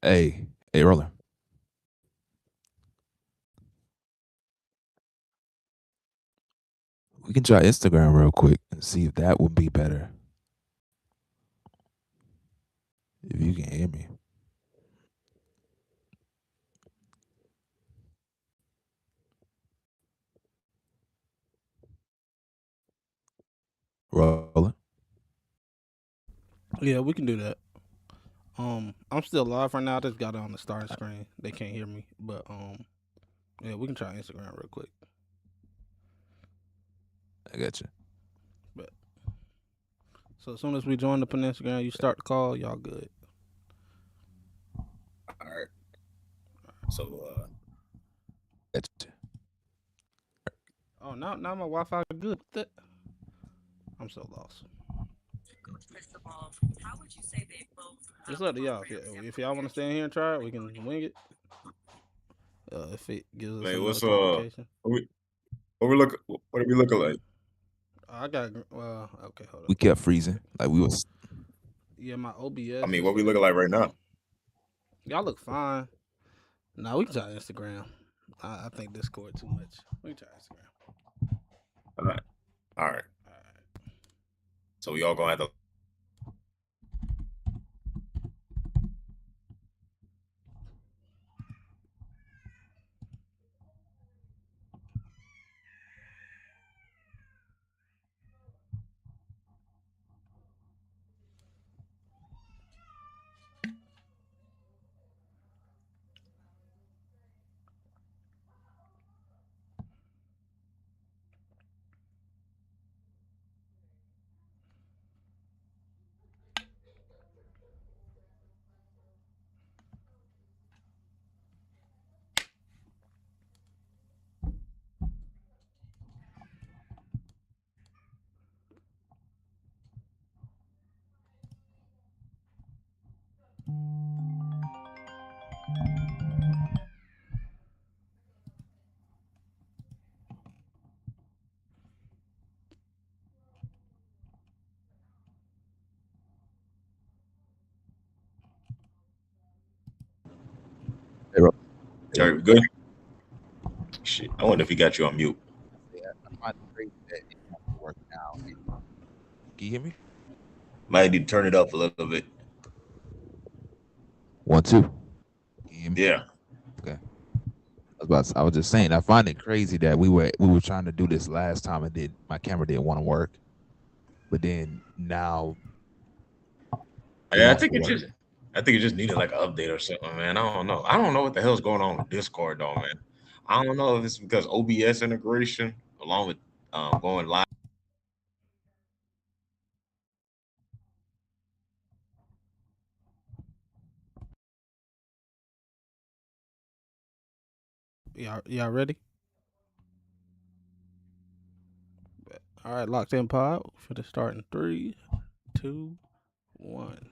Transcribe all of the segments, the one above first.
Hey, Roller. We can try Instagram real quick and see if that would be better. If you can hear me. Roller. Yeah, we can do that. I'm still live right now. I just got it on the starting screen. They can't hear me, but yeah, we can try Instagram real quick. I got you. But so as soon as we join up on Instagram, you start the call. Y'all good? All right. So Got you. Oh, now my Wi-Fi good. I'm so lost. First of all, how would you say they both It's have up to y'all. If y'all want to stay in here and try it, we can wing it. If it gives us man, another what's complication. what are we looking like? I got okay. Hold up. We kept freezing. Like we was Yeah, my I OBS mean, is what we like looking like right now? y'all look fine. Nah, we can try Instagram. I think Discord too much. We can try Instagram. All right. All right. All right. So we all gonna have to. Hey, Roller. All right, we good. Shit, I wonder if he got you on mute. Yeah, I find it crazy that it won't work now. Can you hear me? Might need to turn it up a little bit. 1, 2. Can you hear me? Yeah. Okay. I was just saying, I find it crazy that we were trying to do this last time and my camera didn't want to work. But then now it I wants think to it work. just I think it just needed like an update or something, man. I don't know. I don't know what the hell's going on with Discord though, man. I don't know if it's because OBS integration along with going live. Y'all ready? All right, locked in pod for the start in 3, 2, 1.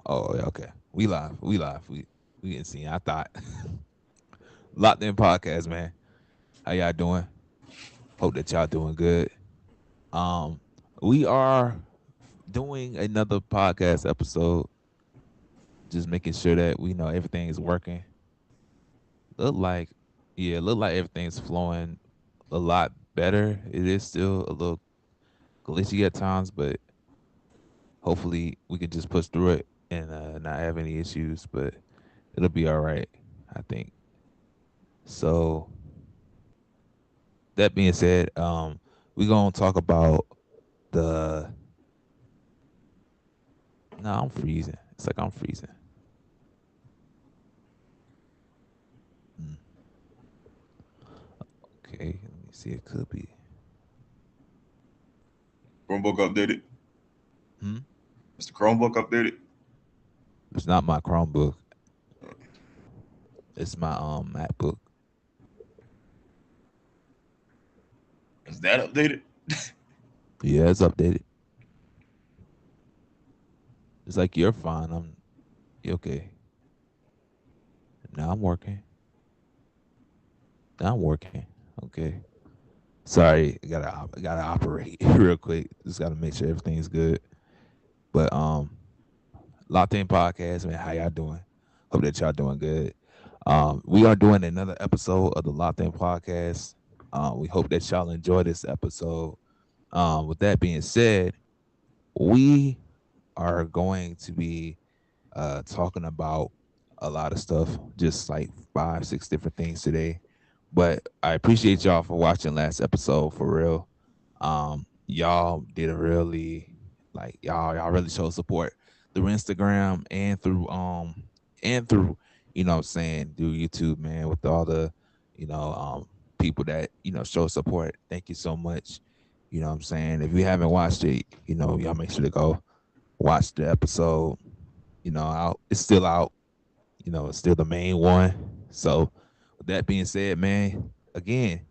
Oh, yeah, okay. We live. We didn't see. I thought Locked In Podcast, man. How y'all doing? Hope that y'all doing good. Um, we are doing another podcast episode, just making sure that we know everything is working. Look like, yeah, look like everything's flowing a lot better. It is still a little glitchy at times, but hopefully we can just push through it and not have any issues. But it'll be all right, I think. So that being said, we're gonna talk about the. No, I'm freezing. It's like I'm freezing. Mm. Okay, let me see. It could be. Chromebook updated. Hmm? Mr. Chromebook updated. It's not my Chromebook. It's my MacBook. that updated? Yeah, it's updated. It's like you're fine. You okay. Now I'm working. Now I'm working. Okay. Sorry, gotta operate real quick. Just gotta make sure everything's good. But Locked In Podcast, man. How y'all doing? Hope that y'all doing good. We are doing another episode of the Locked In Podcast. We hope that y'all enjoy this episode. With that being said, we are going to be talking about a lot of stuff, just like five, six different things today. But I appreciate y'all for watching last episode for real. Y'all did a really y'all really showed support through Instagram and through what I'm saying through YouTube, man, with all the you know people that show support. Thank you so much. You know what I'm saying? If you haven't watched it, y'all make sure to go watch the episode. Out. It's still out. It's still the main one. So, with that being said, man, again,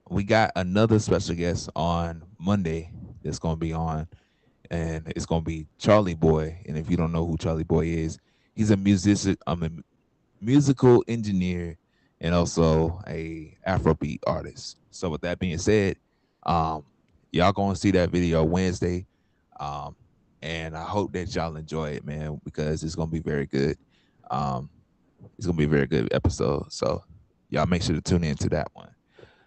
we got another special guest on Monday that's gonna be on, and it's gonna be Charlie Boy. And if you don't know who Charlie Boy is, he's a musician. I'm a musical engineer and also a Afrobeat artist. So, with that being said, um, y'all gonna see that video Wednesday. Um, and I hope that y'all enjoy it, man, because it's gonna be very good. Um, it's gonna be a very good episode. So y'all make sure to tune in to that one.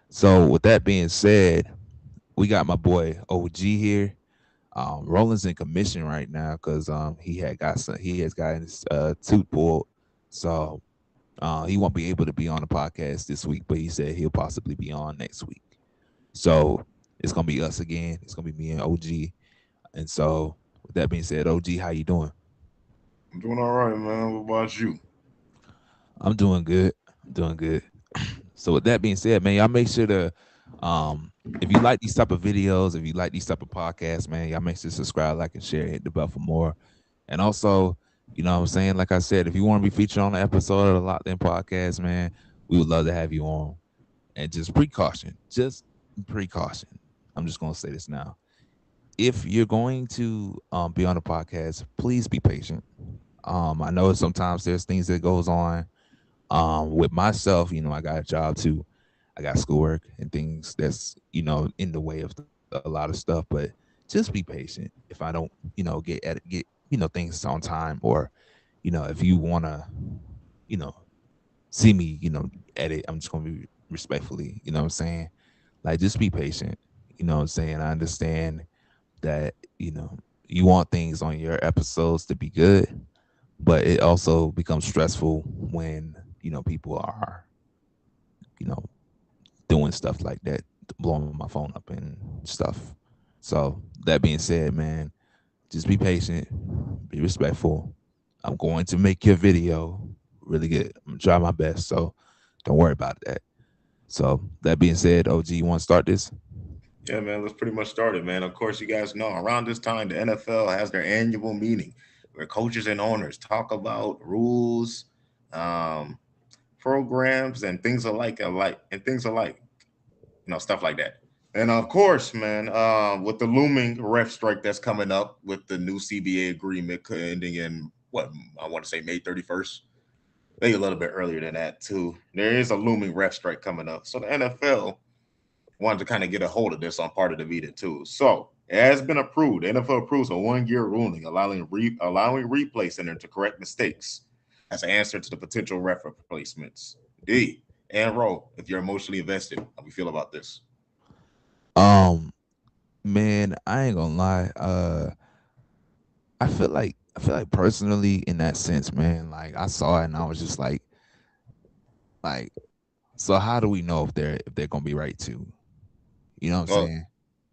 So with that being said, we got my boy OG here. Roland's in commission right now because he has gotten his tooth pulled. So he won't be able to be on the podcast this week, but he said he'll possibly be on next week. So it's gonna be us again. It's gonna be me and OG. And so with that being said, OG, how you doing? I'm doing all right, man. What about you? I'm doing good. I'm doing good. So with that being said, man, y'all make sure to if you like these type of videos, if you like these type of podcasts, man, y'all make sure to subscribe, like, and share, hit the bell for more. And also, what I'm saying, like I said, if you want to be featured on an episode of the Locked In Podcast, man, we would love to have you on. And just precaution. I'm just gonna say this now. If you're going to be on a podcast, please be patient. I know sometimes there's things that goes on with myself, I got a job too. I got schoolwork and things that's, in the way of a lot of stuff, but just be patient. If I don't, get things on time, or, if you wanna, you know, see me, edit, I'm just gonna be respectfully, you know what I'm saying? Like just be patient. You know what I'm saying? I understand that, you want things on your episodes to be good, but it also becomes stressful when people are you know doing stuff like that, blowing my phone up and stuff. So that being said, man, just be patient, be respectful. I'm going to make your video really good. I'm gonna try my best, so don't worry about that. So that being said, OG, you want to start this? Yeah, man, let's pretty much start it, man. Of course, you guys know around this time, the NFL has their annual meeting where coaches and owners talk about rules, um, programs, and things alike, stuff like that. And of course, man, with the looming ref strike that's coming up with the new CBA agreement ending in what I want to say May 31st, maybe a little bit earlier than that too. There is a looming ref strike coming up, so the NFL wanted to kind of get a hold of this on part of the meeting too. So it has been approved. The NFL approves a 1 year ruling allowing replay center to correct mistakes as an answer to the potential ref replacements. D and Ro, if you're emotionally invested, how we feel about this? Um, man, I ain't gonna lie. I feel like personally in that sense, man, like I saw it and I was just like, so how do we know if they're gonna be right too? You know what I'm Well, saying?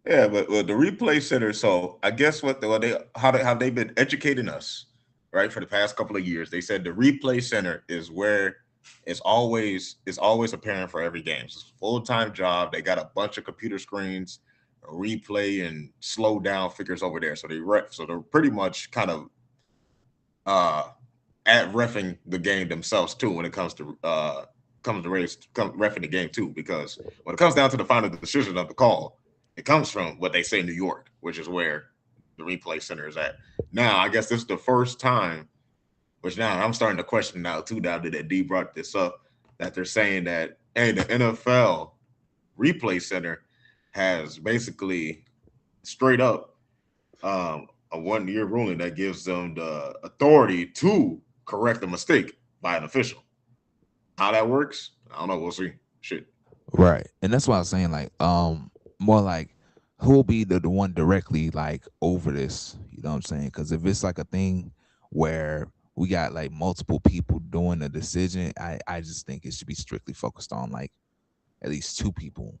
yeah, but the replay center. So I guess what the, what they how they've been educating us, right, for the past couple of years. They said the replay center is where it's always apparent for every game. It's a full time job. They got a bunch of computer screens, replay and slow down figures over there. So they're pretty much kind of uh at refing the game themselves too when it comes to refing the game too, because when it comes down to the final decision of the call, It comes from what they say New York, which is where the replay center is at. Now, I guess this is the first time, which now I'm starting to question now too. Now that D brought this up, that they're saying that hey, the NFL replay center has basically straight up a 1 year ruling that gives them the authority to correct a mistake by an official. How that works, I don't know. We'll see. Shit. Right. And that's why I was saying like more like who will be the one directly like over this, you know what I'm saying? Cuz if it's like a thing where we got like multiple people doing a decision, I just think it should be strictly focused on like at least two people,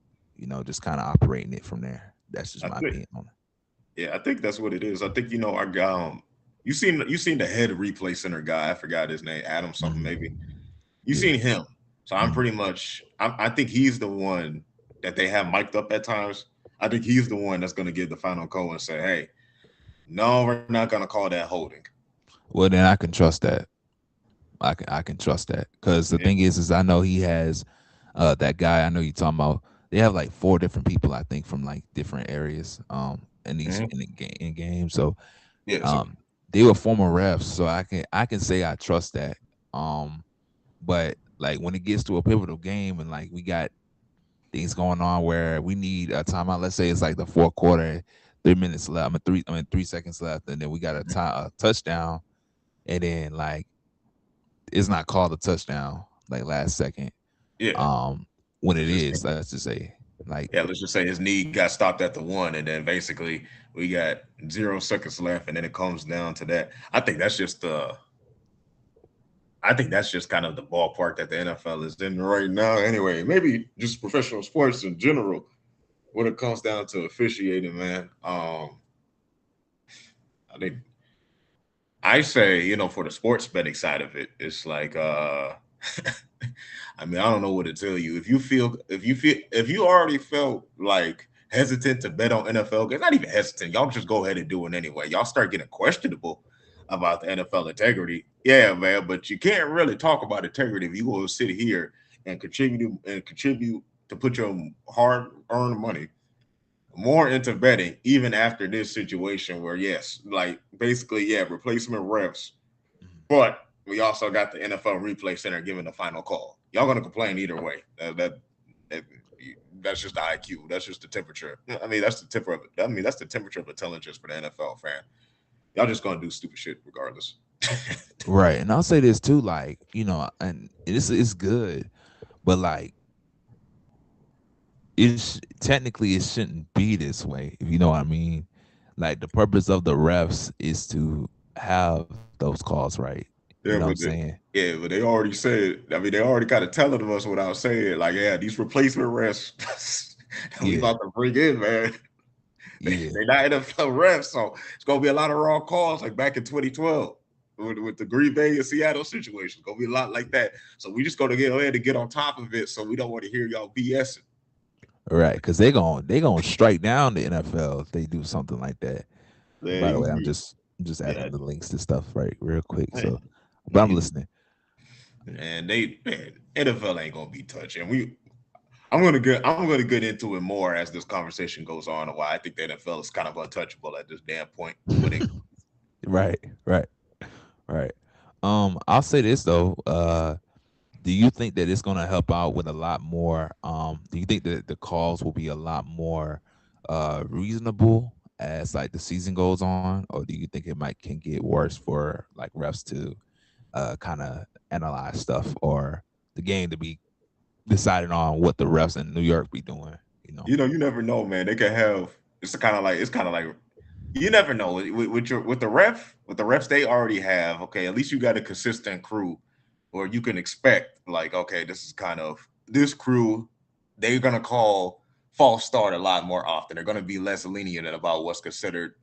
just kind of operating it from there. That's just I my think. opinion on it. Yeah, I think that's what it is. I think our guy. You seen the head replay center guy. I forgot his name. Adam something maybe. Mhm. You Yeah. seen him. So I'm Mhm. pretty much. I think he's the one that they have mic'd up at times. I think he's the one that's going to give the final call and say, "Hey, no, we're not going to call that holding." Well, then I can trust that. I can trust that because the Yeah. thing is I know he has that guy I know you talking about. They have like four different people I think from like different areas in these Mhm. in games. So Yeah. So um they were former refs, so I can say I trust that. But like when it gets to a pivotal game and like we got things going on where we need a timeout. Let's say it's like the fourth quarter, 3 minutes left. I mean 3 seconds left, and then we got a touchdown, and then like it's not called a touchdown like last second. yeah, Um, when it let's just is, let's just say like yeah, let's just say his knee got stopped at the one, and then basically we got 0 seconds left, and then it comes down to that. I think that's just kind of the ballpark that the NFL is in right now. Anyway, maybe just professional sports in general when it comes down to officiating, man. I think I say, for the sports betting side of it, it's like I mean, I don't know what to tell you. If you already felt like hesitant to bet on NFL, it's not even hesitant. Y'all just go ahead and do it anyway. Y'all start getting questionable about the NFL integrity. Yeah, man, but you can't really talk about integrity if you will sit here and contribute to put your hard earned money more into betting, even after this situation where yes, like basically, yeah, replacement refs, but we also got the NFL replay center giving the final call. Y'all gonna complain either way. That that's just the IQ. That's just the temperature. I mean, that's the temper of it. I mean, that's the temperature of intelligence for the NFL fan. Y'all just gonna do stupid shit regardless. right. And I'll say this too, like and this is good, but like it's technically it shouldn't be this way, if you know what I mean. Like the purpose of the refs is to have those calls right. You know what Yeah, I'm but saying? they already said. I mean, they already kind of telling us without saying like, yeah, these replacement refs that we Yeah, about to bring in, man. yeah. They're not NFL refs, so it's gonna be a lot of raw calls like back in 2012 with the Green Bay and Seattle situation. It's gonna be a lot like that. So we just gonna get ahead to get on top of it, so we don't want to hear y'all BSing. Right, because they gonna strike down the NFL if they do something like that. Yeah, By the way, you, I'm just yeah, adding the links to stuff right real quick. man, So, but I'm man, listening. NFL ain't gonna be touched, and I'm gonna get into it more as this conversation goes on. Why I think the NFL is kind of untouchable at this damn point. When it Right, right, right. I'll say this though. Do you think that it's gonna help out with a lot more? Do you think that the calls will be a lot more reasonable as like the season goes on, or do you think it might can get worse for like refs to kind of analyze stuff or the game to be deciding on what the refs in New York be doing? You know. you never know, man. They could have. It's kind of like you never know with the refs they already have. Okay, at least you got a consistent crew, or you can expect like okay, this is kind of this crew. They're gonna call false start a lot more often. They're gonna be less lenient about what's considered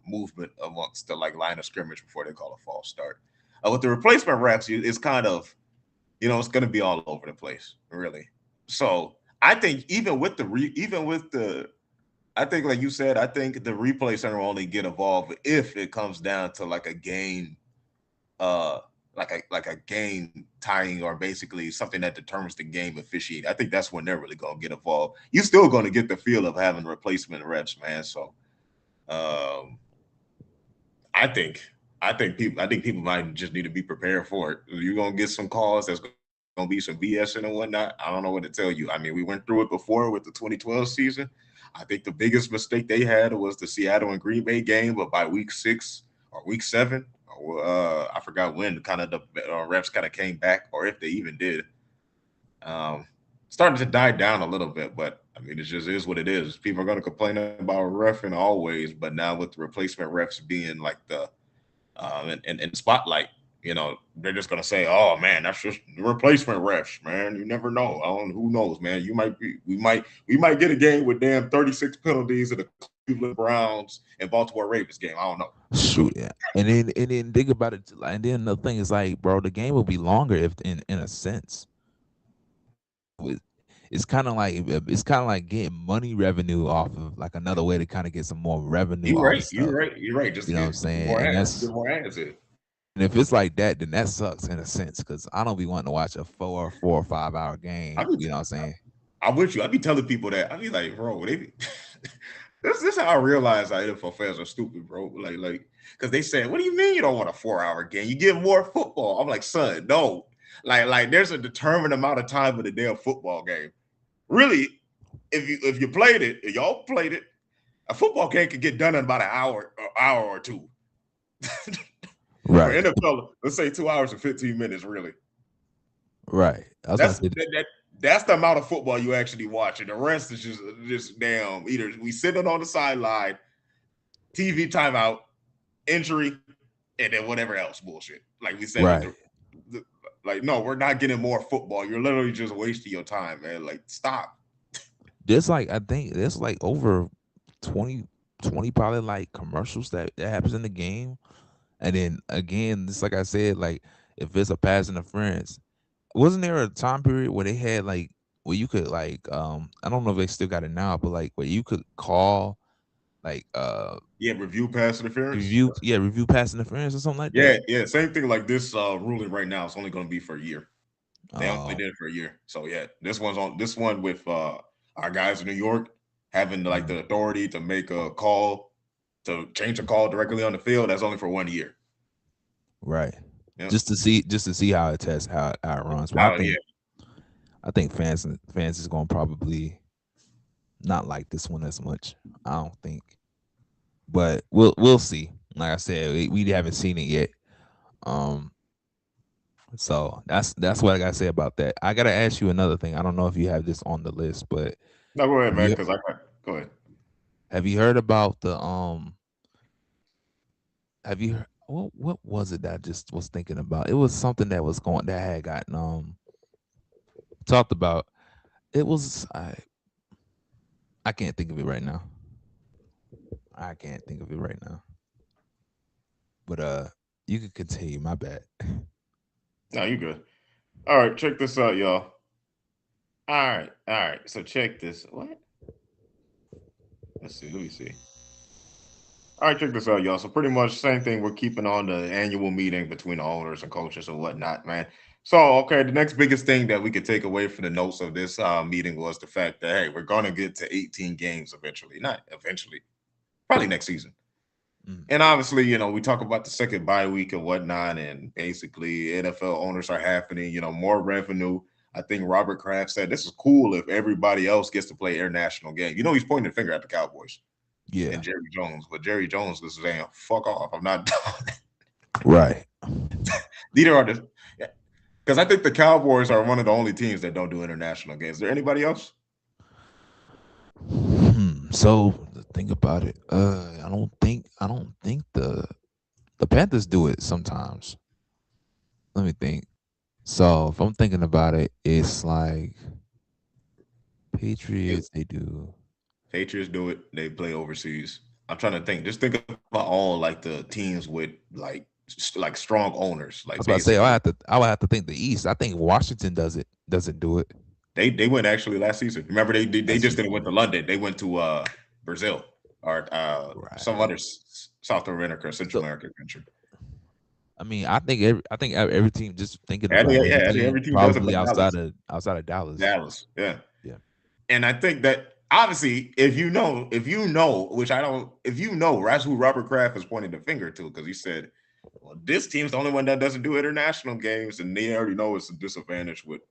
movement amongst the like line of scrimmage before they call a false start. With the replacement refs, it's kind of it's gonna be all over the place, really. So I think even with the I think, like you said, I think the replay center will only get involved if it comes down to like a game, uh, like a game tying or basically something that determines the game officiate. I think that's when they're really gonna get involved. You're still gonna get the feel of having replacement refs, man. So um, I think I think people might just need to be prepared for it. You're gonna get some calls. There's gonna be some BS and whatnot. I don't know what to tell you. I mean, we went through it before with the 2012 season. I think the biggest mistake they had was the Seattle and Green Bay game, but by week 6 or week 7, or I forgot when, kind of the refs kind of came back, or if they even did. Um, Starting to die down a little bit, but I mean, it just is what it is. People are going to complain about refing always, but now with the replacement refs being like the in spotlight. They're just gonna say, "Oh man, that's just the replacement refs, man. You never know. I don't. Who knows, man? You might be. We might get a game with damn 36 penalties of the Cleveland Browns and Baltimore Ravens game. I don't know. Shoot, yeah. And then think about it. And then the thing is like, bro, the game will be longer if in a sense. With- It's kind of like getting money revenue off of like another way to kind of get some more revenue You're off right. of You're stuff. right. You're right. Just You to know what get I'm saying? more And ads. that's Get more ads in. and if it's like that, then that sucks in a sense because I don't be wanting to watch a 4 or 5 hour I game. be, You know what I'm saying? I'm with you. I be telling people that. I be like, bro, they be, this is how I realize how NFL fans are stupid, bro. Because they say, what do you mean you don't want a 4 hour game? You get more football. I'm like, son, no. There's a determined amount of time in the damn football game. Really, if you played it, if y'all played it, a football game could get done in about hour or two. For Right, NFL, let's say 2 hours and 15 minutes, really. right. I was gonna That's say, that's the amount of football you actually watch, and the rest is just damn. Either we sitting on the sideline, TV timeout, injury, and then whatever else bullshit. Like we said with right. like, no, we're not getting more football. You're literally just wasting your time, man. Like, stop. I think there's like over 20 probably like commercials that happens in the game. And then again, just like I said, like if it's a pass interference, wasn't there a time period where they had like where you could like I don't know if they still got it now, but like where you could call like Yeah, review pass interference. review pass interference or something like that. Yeah. Same thing like this ruling right now. It's only going to be for a year. They only Oh, did it for a year. So yeah, this one with our guys in New York having like the mhm. authority to make a call to change a call directly on the field. That's only for 1 year. Right. Yeah. Just to see how it tests how it runs. But I Oh yeah. think I think fans is gonna probably not like this one as much. I don't think. But we'll see. Like I said, we haven't seen it yet. Um, so that's what I gotta say about that. I gotta ask you another thing. I don't know if you have this on the list, but No, go ahead, have man. you Because I got go ahead. have you heard about the have you what was it that I just was thinking about? It was something that had gotten talked about. It was I can't think of it right now. I can't think of it right now. But you can continue. My bad. No, you good. All right, check this out, y'all. All right. So check this. What? Let's see. Let me see. All right, check this out, y'all. So pretty much same thing. We're keeping on the annual meeting between the owners and coaches and whatnot, man. So okay, the next biggest thing that we could take away from the notes of this meeting was the fact that hey, we're gonna get to 18 games eventually. Not eventually, probably next season. Mm, And obviously, we talk about the second bye week and whatnot, and basically NFL owners are happening. More revenue. I think Robert Kraft said this is cool if everybody else gets to play international game. He's pointing the finger at the Cowboys and yeah. Jerry Jones, but Jerry Jones is saying, "Fuck off! I'm not doing it." Right. Neither are the because I think the Cowboys are one of the only teams that don't do international games. Is there anybody else? So the thing about it, I don't think the Panthers do it sometimes. Let me think. So if I'm thinking about it, it's like Hey, Patriots. They do. Patriots do it. They play overseas. I'm trying to think. Just think about all like the teams with like strong owners. Like I was about to say basically, I would have to think the East. I think Washington doesn't do it. they went actually last season. Remember they That's just just didn't went to London. They went to Brazil or some right. other South America, Central So American country. I mean, I think every team just thinking I think, about yeah, every I think team every team does it, probably but outside of Dallas. Dallas, yeah. Yeah. And I think that obviously, if you know, which I don't, if you know, that's who Robert Kraft is pointing the finger to because he said, well, this team's the only one that doesn't do international games, and they already know it's a disadvantage with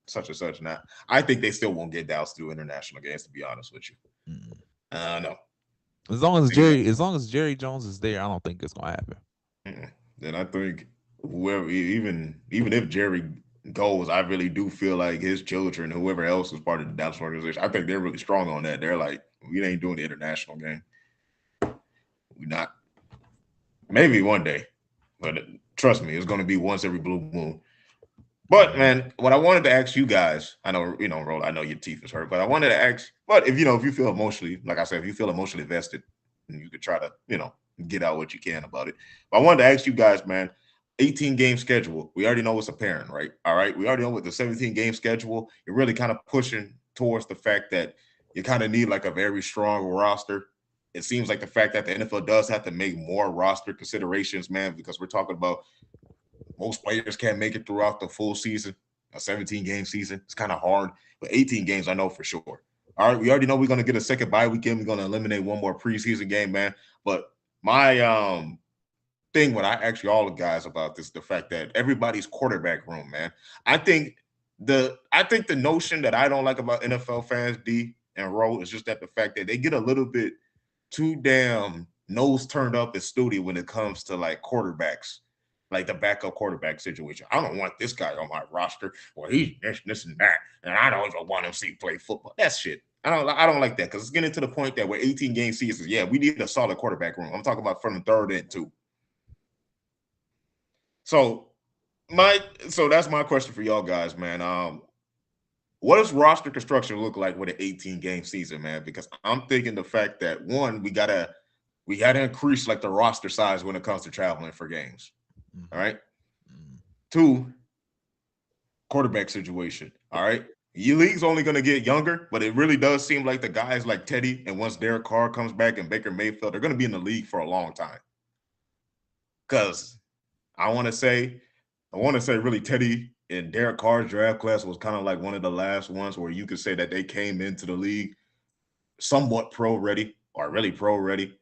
such and such. Now, I think they still won't get Dallas to do international games, to be honest with you. Mm-mm. No. As long as Jerry Jones is there, I don't think it's gonna happen. Then I think whoever, even if Jerry goes, I really do feel like his children, whoever else is part of the Dallas organization, I think they're really strong on that. They're like, we ain't doing the international game. We not. Maybe one day, but trust me, it's going to be once every blue moon. But Hmm. man, what I wanted to ask you guys, I know Roll, I know your teeth is hurt, but I wanted to ask. But if you feel emotionally, like I said, if you feel emotionally vested, you could try to get out what you can about it. But I wanted to ask you guys, man. 18 game schedule. We already know it's apparent, right? All right. We already know with the 17 game schedule, you're really kind of pushing towards the fact that you kind of need like a very strong roster. It seems like the fact that the NFL does have to make more roster considerations, man, because we're talking about most players can't make it throughout the full season. A 17 game season, it's kind of hard, but 18 games, I know for sure. All right, we already know we're going to get a second bye weekend. We're going to eliminate one more preseason game, man. But my thing when I ask you all the guys about this, the fact that everybody's quarterback room, man. I think the notion that I don't like about NFL fans, D and Ro, is just that the fact that they get a little bit too damn nose turned up at studio when it comes to like quarterbacks, like the backup quarterback situation. I don't want this guy on my roster, or he's this and that, and I don't even want him to see play football. That's shit. I don't like that because it's getting to the point that we're 18 game seasons. Yeah, we need a solid quarterback room. I'm talking about from the third and two. So my so that's my question for y'all guys, man. What does roster construction look like with an 18 game season, man? Because I'm thinking the fact that one, we gotta increase like the roster size when it comes to traveling for games. All Hmm. right. Hmm. Two, quarterback situation. All right. Your league's only going to get younger, but it really does seem like the guys like Teddy and once Derek Carr comes back and Baker Mayfield, they're going to be in the league for a long time. Because I want to say, really Teddy and Derek Carr's draft class was kind of like one of the last ones where you could say that they came into the league somewhat pro ready or really pro ready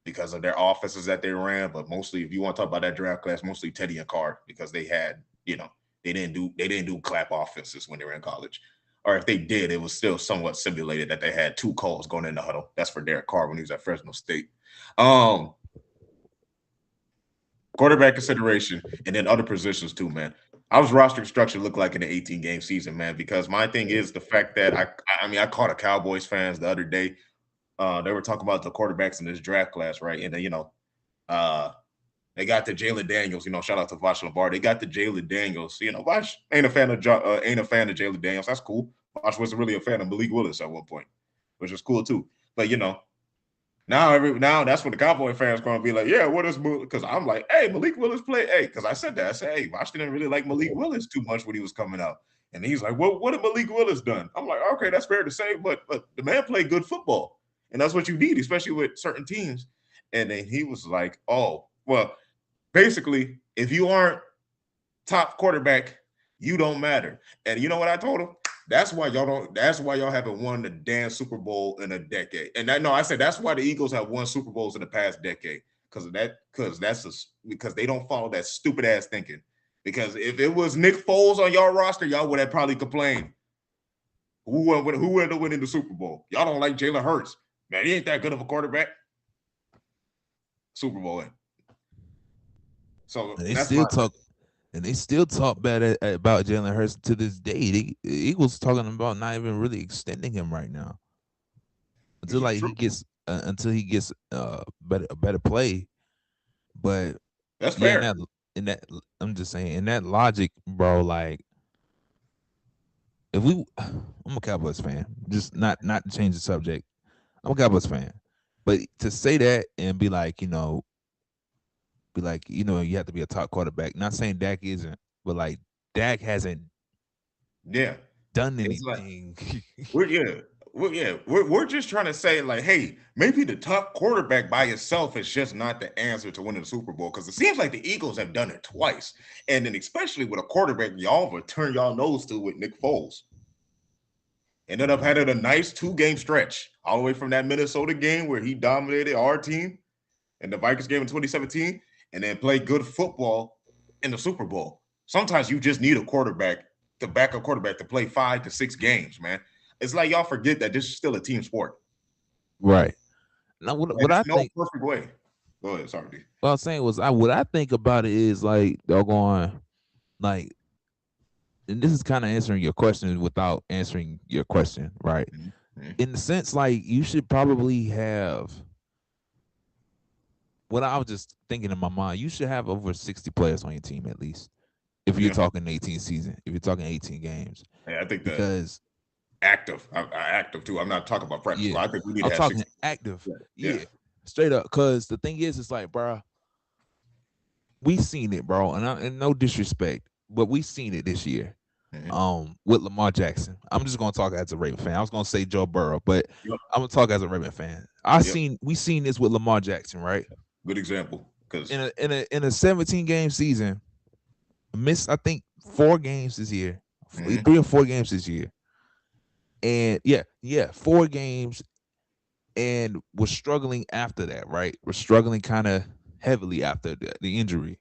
because of their offenses that they ran. But mostly, if you want to talk about that draft class, mostly Teddy and Carr because they had, they didn't do clap offenses when they were in college. Or if they did, it was still somewhat simulated that they had two calls going in the huddle. That's for Derek Carr when he was at Fresno State. Um, Quarterback consideration, and then other positions too, man. How does roster structure look like in an 18 game season, man? Because my thing is the fact that I caught a Cowboys fans the other day. They were talking about the quarterbacks in this draft class, right? And then, uh, they got the Jalen Daniels. Shout out to Vash Lambar. They got the Jalen Daniels. Vash ain't a fan of Jalen Daniels. That's cool. Vash wasn't really a fan of Malik Willis at one point, which is cool too. But now that's what the Cowboy fans gonna be like. Yeah, what is because I'm like, hey, Malik Willis play, hey, because I said that. I said, hey, Vash didn't really like Malik Willis too much when he was coming out. And he's like, what did Malik Willis done? I'm like, okay, that's fair to say, but the man played good football. And that's what you need, especially with certain teams. And then he was like, oh, well, basically, if you aren't top quarterback, you don't matter. And you know what I told him? That's why y'all don't. That's why y'all haven't won the damn Super Bowl in a decade. And no, I said that's why the Eagles have won Super Bowls in the past decade because of that. Because they don't follow that stupid ass thinking. Because if it was Nick Foles on y'all roster, y'all would have probably complained. Who ended up winning the Super Bowl? Y'all don't like Jalen Hurts, man. He ain't that good of a quarterback. Super Bowl. So And they that's my still talk. And they still talk bad about Jalen Hurts to this day. The Eagles talking about not even really extending him right now until like true. he gets a better play. But That's yeah, fair. in that I'm just saying in that logic, bro. Like if we, I'm a Cowboys fan. Just not to change the subject. I'm a Cowboys fan, but to say that and be like, you have to be a top quarterback. Not saying Dak isn't, but Dak hasn't Yeah. done It's like anything. we're yeah. well, yeah, we're just trying to say like, hey, maybe the top quarterback by itself is just not the answer to winning the Super Bowl because it seems like the Eagles have done it twice, and then especially with a quarterback y'all have turned y'all nose to with Nick Foles. Ended up having a nice 2 game stretch all the way from that Minnesota game where he dominated our team and the Vikings game in 2017, and then played good football in the Super Bowl. Sometimes you just need a quarterback, the backup quarterback, to play 5 to 6 games, man. It's like y'all forget that this is still a team sport. Right. Now, what There's I no think, perfect way. Go ahead, sorry, D. what I was saying was, what I think about it is like doggone, like, and this is kind of answering your question without answering your question, right? Mm-hmm. In the sense, like, you should probably have. What I was just thinking in my mind, you should have over 60 players on your team at least. If you're Yeah. talking 18 season, if you're talking 18 games, Yeah, I think the because active too. I'm not talking about practice yeah, squad. I think we need I'm to have talking 60. active. Yeah. Yeah. Yeah, straight up. Because the thing is, it's like, bro, we seen it, bro, and no disrespect, but we seen it this year. Mm-hmm. With Lamar Jackson, I'm just gonna talk as a Raven fan. I was gonna say Joe Burrow, but Yep. I'm gonna talk as a Raven fan. Yep. We seen this with Lamar Jackson, right? Good example. Because In a 17 game season, missed I think 4 games this year, mm-hmm. 3 or 4 games this year, and yeah, 4 games, and was struggling after that. Right, was struggling kind of heavily after the injury.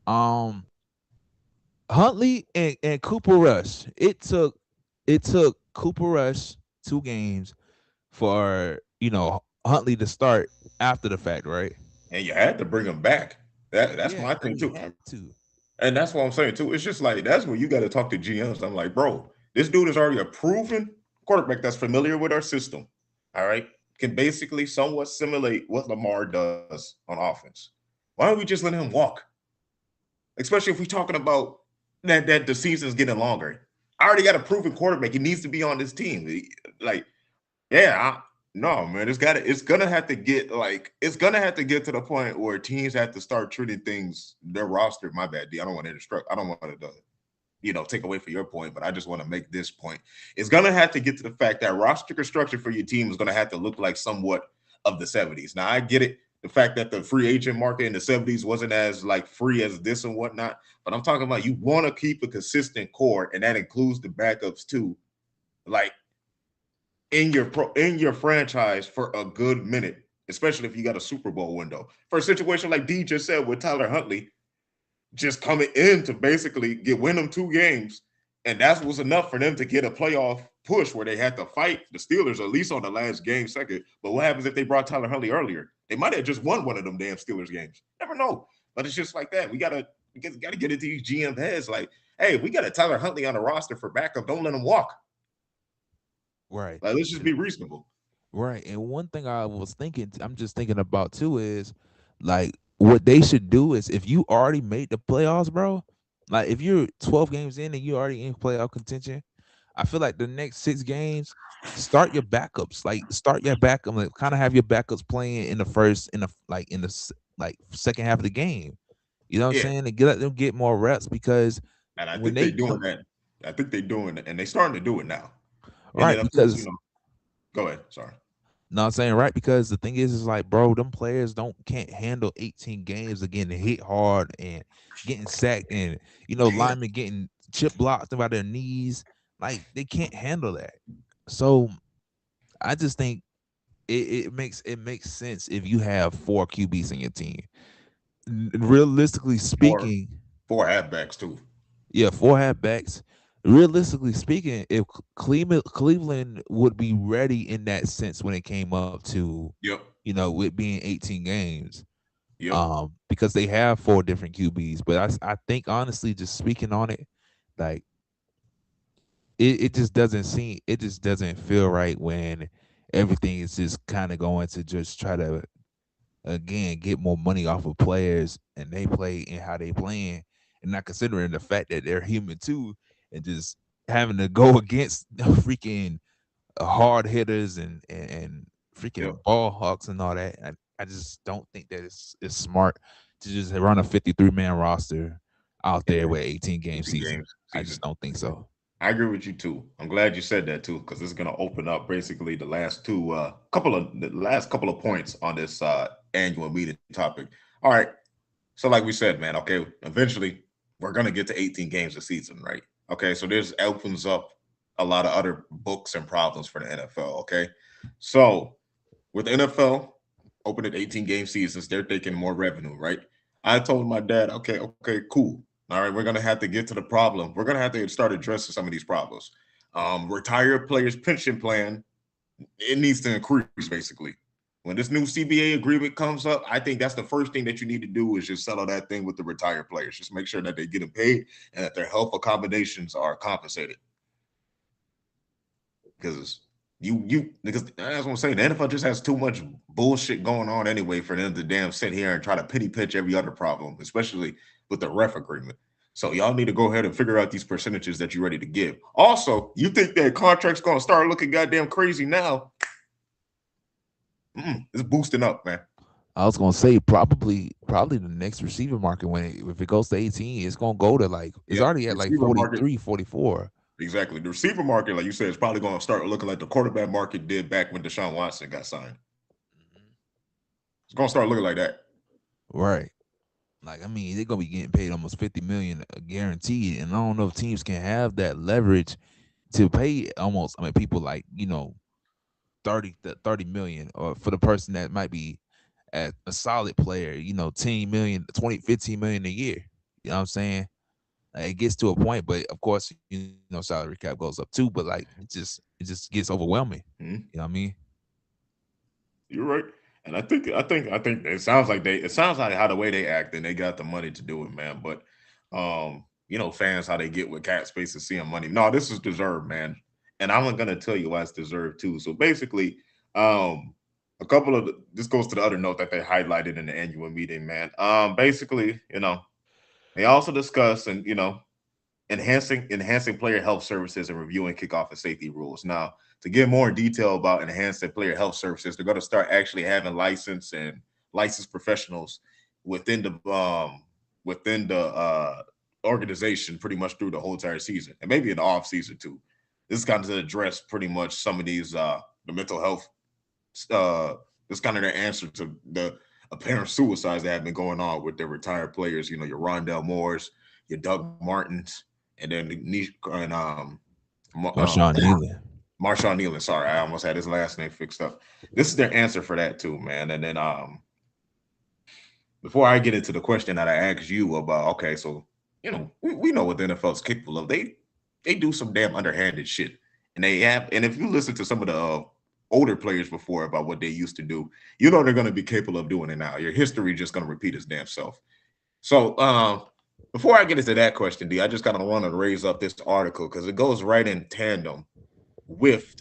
Um, Huntley and Cooper Rush. It took Cooper Rush 2 games for Huntley to start after the fact, right? And you had to bring him back. That's Yeah, my and thing he too. had to. And that's what I'm saying too. It's just like that's where you got to talk to GMs. I'm like, bro, this dude is already a proven quarterback that's familiar with our system. All right, can basically somewhat simulate what Lamar does on offense. Why don't we just let him walk? Especially if we're talking about that the season's getting longer. I already got a proven quarterback. He needs to be on this team. Like, yeah, no, man, it's gonna have to get to the point where teams have to start treating things their roster. My bad, D. I don't want to instruct. I don't want to take away from your point, but I just want to make this point. It's gonna have to get to the fact that roster construction for your team is gonna have to look like somewhat of the 70s. Now I get it. The fact that the free agent market in the 70s wasn't as like free as this and whatnot, but I'm talking about you want to keep a consistent core, and that includes the backups too. Like in your franchise for a good minute, especially if you got a Super Bowl window. For a situation like D just said with Tyler Huntley, just coming in to basically win them 2 games, and that was enough for them to get a playoff push where they had to fight the Steelers at least on the last game second. But what happens if they brought Tyler Huntley earlier? They might have just won one of them damn Steelers games. Never know. But it's just like that. We gotta get into these GM heads. Like, hey, we got a Tyler Huntley on the roster for backup. Don't let him walk. Right. Like, let's just be reasonable. Right. And one thing I'm just thinking about too is like what they should do is if you already made the playoffs, bro, like if you're 12 games in and you already in playoff contention, I feel like the next 6 games, start your backups. Like start your backup, like kind of have your backups playing in the first in the second half of the game. You know what I'm Yeah. saying? And let them get more reps because And I when think they're they doing come that. I think they're doing it, and they're starting to do it now. And then, right, of course, because go ahead. Sorry. know what I'm saying? Right? Because the thing is like, bro, them players can't handle 18 games of getting hit hard and getting sacked and Yeah. linemen getting chip blocked by their knees. Like they can't handle that. So I just think it makes sense if you have 4 QBs in your team. Realistically Four speaking, four halfbacks too. yeah, 4 halfbacks. Realistically speaking, if Cleveland would be ready in that sense when it came up to Yep. with being 18 games, Yep. because they have 4 different QBs. But I think honestly, just speaking on it, like it just doesn't feel right when everything is just kind of going to just try to again get more money off of players and they play and how they playing and not considering the fact that they're human too and just having to go against freaking hard hitters and freaking Yep. ball hawks and all that. I just don't think that it's smart to just run a 53-man roster out there And with 18 game 18 season. games I just season. don't think so. I agree with you too. I'm glad you said that too, because it's gonna open up basically the last couple of points on this annual meeting topic. All right. So like we said, man, okay, eventually we're gonna get to 18 games a season, right? Okay, so this opens up a lot of other books and problems for the NFL. Okay. So with the NFL opening 18 game seasons, they're taking more revenue, right? I told my dad, okay, cool. All right, we're gonna have to get to the problem. We're gonna have to start addressing some of these problems. Retired players' pension plan, it needs to increase basically. When this new CBA agreement comes up, I think that's the first thing that you need to do is just settle that thing with the retired players. Just make sure that they get paid and that their health accommodations are compensated. Because because that's what I'm saying. The NFL just has too much bullshit going on anyway for them to damn sit here and try to penny pitch every other problem, especially with the ref agreement. So y'all need to go ahead and figure out these percentages that you're ready to give. Also, you think that contract's gonna start looking goddamn crazy now? It's boosting up, man. I was gonna say probably the next receiver market if it goes to 18, it's gonna go to like it's Yeah, already at like receiver market. 43, 44. Exactly. The receiver market, like you said, is probably going to start looking like the quarterback market did back when Deshaun Watson got signed. It's going to start looking like that. Right. Like I mean, they're gonna be getting paid almost 50 million guaranteed, and I don't know if teams can have that leverage to pay almost. I mean, people like 30 million, or for the person that might be at a solid player, 10 million, 20, 15 million a year. You know what I'm saying? It gets to a point, but of course, salary cap goes up too. But like, it just gets overwhelming. Mm-hmm. You know what I mean? You're right. And I think it sounds like how the way they act and they got the money to do it, man. But fans how they get with cat space and seeing money. No, this is deserved, man. And I'm gonna tell you why it's deserved too. So basically, a couple of this goes to the other note that they highlighted in the annual meeting, man. Basically, they also discuss and enhancing player health services and reviewing kickoff and safety rules. Now, to get more detail about enhancing player health services, they're going to start actually having licensed professionals within the organization pretty much through the whole entire season and maybe in the off season too. This is kind of to address pretty much some of these the mental health. This kind of their answer to the apparent suicides that have been going on with their retired players. Your Rondell Moores, your Doug Martins, and then Marshawn Nealon. Marshawn Nealon. Sorry, I almost had his last name fixed up. This is their answer for that too, man. And then before I get into the question that I asked you about, okay, so we know what the NFL is capable of. They do some damn underhanded shit, and if you listen to some of the older players before about what they used to do, they're going to be capable of doing it now. Your history just going to repeat its damn self. So before I get into that question, D, I just kind of want to raise up this article because it goes right in tandem with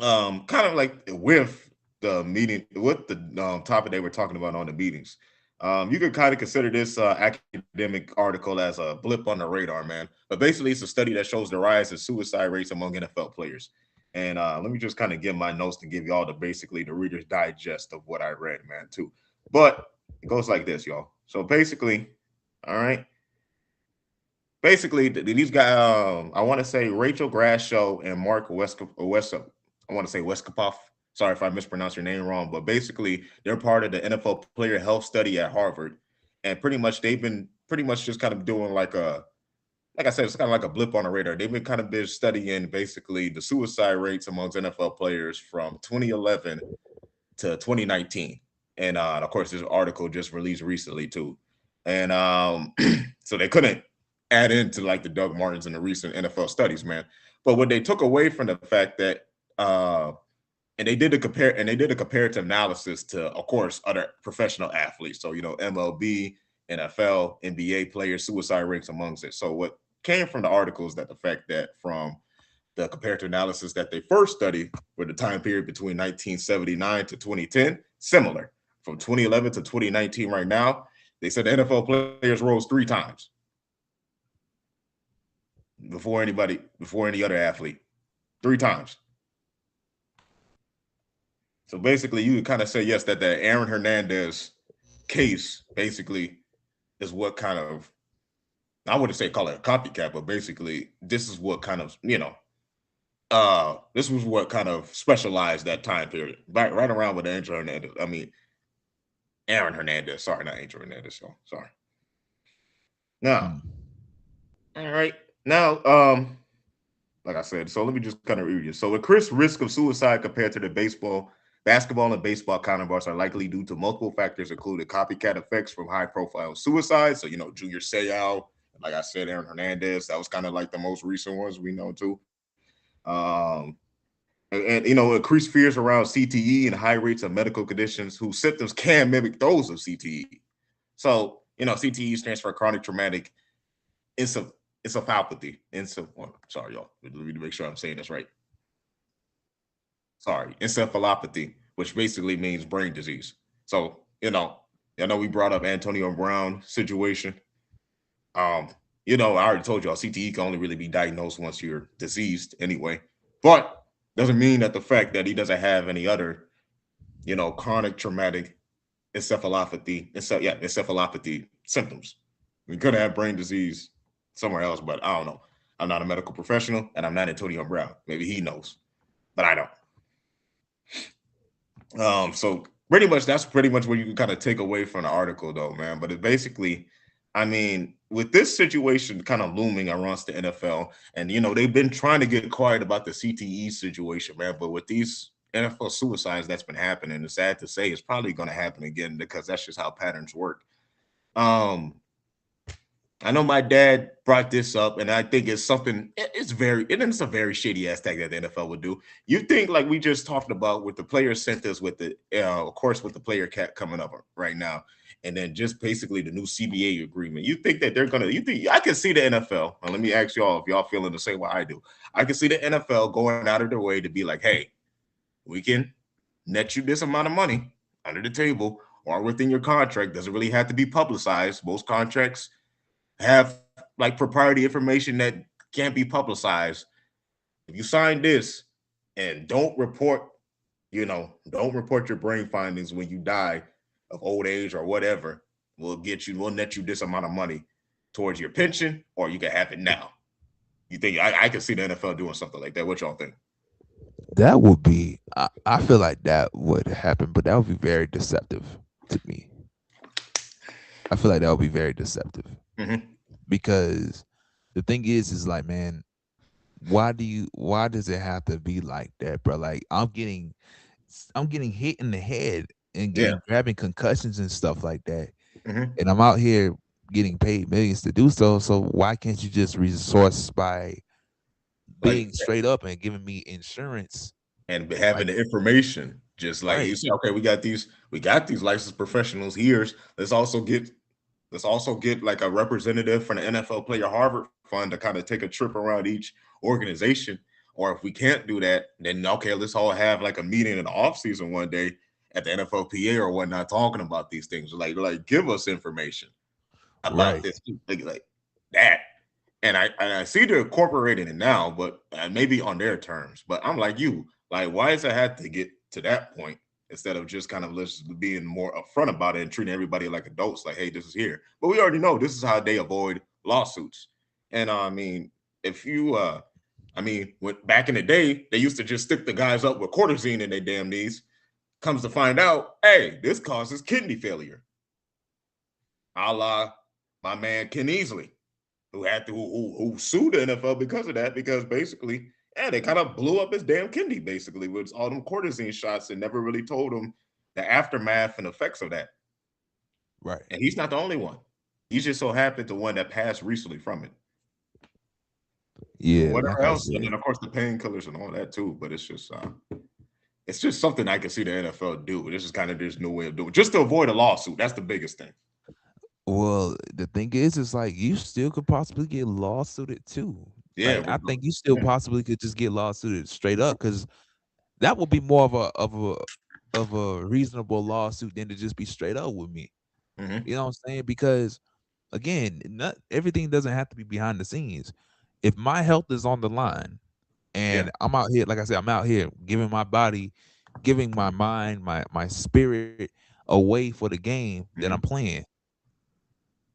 kind of like with the meeting, with the topic they were talking about on the meetings. You could kind of consider this academic article as a blip on the radar, man. But basically, it's a study that shows the rise in suicide rates among NFL players. And let me just kind of give my notes to give you all basically the Reader's Digest of what I read, man, too. But it goes like this, y'all. So basically, all right. Basically, these guys, I want to say Rachel Grasso and Mark I want to say Westcopov. Sorry if I mispronounced your name wrong, but basically they're part of the NFL player health study at Harvard, and pretty much they've been pretty much just kind of doing like I said, it's kind of like a blip on the radar. They've been studying basically the suicide rates amongst NFL players from 2011 to 2019, and of course this article just released recently too, and so they couldn't add into like the Doug Martins and the recent NFL studies, man. But what they took away from the fact that and they did a comparative analysis to, of course, other professional athletes. So, MLB, NFL, NBA players, suicide rates amongst it. So what came from the article is that the fact that from the comparative analysis that they first studied with the time period between 1979 to 2010, similar. From 2011 to 2019 right now, they said the NFL players rose 3 times before any other athlete. 3 times. So basically, you would kind of say yes that the Aaron Hernandez case basically is what kind of I wouldn't say call it a copycat, but basically this is what kind of this was what kind of specialized that time period. Right around with Angel Hernandez. I mean Aaron Hernandez. Sorry, not Angel Hernandez. So sorry. Now, Mm. all right. Now, like I said, so let me just kind of read you. So, increased risk of suicide compared to the basketball, and baseball counterparts are likely due to multiple factors, including copycat effects from high-profile suicides. So, Junior Seau, like I said, Aaron Hernandez, that was kind of like the most recent ones we know too. Um, and increased fears around CTE and high rates of medical conditions whose symptoms can mimic those of CTE. So, CTE stands for chronic traumatic encephalopathy. Sorry, y'all. Let me make sure I'm saying this right. Sorry, encephalopathy, which basically means brain disease. So, I know we brought up Antonio Brown situation. Um, I already told y'all CTE can only really be diagnosed once you're diseased anyway. But doesn't mean that the fact that he doesn't have any other, chronic traumatic encephalopathy symptoms. We could have brain disease somewhere else, but I don't know. I'm not a medical professional, and I'm not Antonio Brown. Maybe he knows, but I don't. So pretty much that's pretty much what you can kind of take away from the article, though, man. But it basically, I mean, with this situation kind of looming around the NFL, and they've been trying to get quiet about the CTE situation, man. But with these NFL suicides that's been happening, it's sad to say it's probably going to happen again because that's just how patterns work. Um, I know my dad brought this up, and I think it's something. It's a very shady ass thing that the NFL would do. You think like we just talked about with the player centers, with the of course with the player cap coming up right now, and then just basically the new CBA agreement. You think that they're gonna? You think I can see the NFL? And let me ask y'all if y'all feeling the same way I do. I can see the NFL going out of their way to be like, hey, we can net you this amount of money under the table or within your contract. Doesn't really have to be publicized. Most contracts have like proprietary information that can't be publicized. If you sign this and don't report your brain findings when you die of old age or whatever, we'll net you this amount of money towards your pension, or you can have it now. You think I can see the NFL doing something like that? What y'all think? That would be. I feel like that would happen, but that would be very deceptive to me. I feel like that would be very deceptive Mm-hmm. because the thing is like, man, why does it have to be like that, bro? Like I'm getting hit in the head Yeah. and grabbing concussions and stuff like that, Mm-hmm. and I'm out here getting paid millions to do so. So why can't you just resource by Like, being straight up and giving me insurance? and Like, having the information, just like you right, said, okay, we got these licensed professionals here. Let's also get like a representative from the NFL Player Harvard Fund to kind of take a trip around each organization. Or if we can't do that, then okay, let's all have like a meeting in the off season one day at the NFLPA or whatnot, talking about these things. Like give us information about right, this, like that. And I see they're incorporating it now, but maybe on their terms. But I'm like you, like why does it have to get to that point instead of just kind of just being more upfront about it and treating everybody like adults? Like, hey, this is here, but we already know this is how they avoid lawsuits. And I mean, if you, when back in the day, they used to just stick the guys up with cortisone in their damn knees. Comes to find out, hey, this causes kidney failure, a la my man Ken Easley, who had to who sued the NFL because of that, because basically, yeah, they kind of blew up his damn kidney basically with all them cortisone shots and never really told him the aftermath and effects of that. right. And he's not the only one. He's just so happened the one that passed recently from it. But Yeah, whatever like I else, and said. then of course the painkillers and all that too. But it's just something I can see the NFL do. This is kind of this new way of doing it, just to avoid a lawsuit. That's the biggest thing. Well, the thing is like you still could possibly get lawsuited too. Yeah, Like I think you still possibly could just get lawsuited straight up because that would be more of a reasonable lawsuit than to just be straight up with me. mm-hmm. You know what I'm saying? Because again, not everything doesn't have to be behind the scenes. If my health is on the line Yeah, and I'm out here, like I said, I'm out here giving my body, giving my mind, my spirit away for the game that I'm mm-hmm. playing.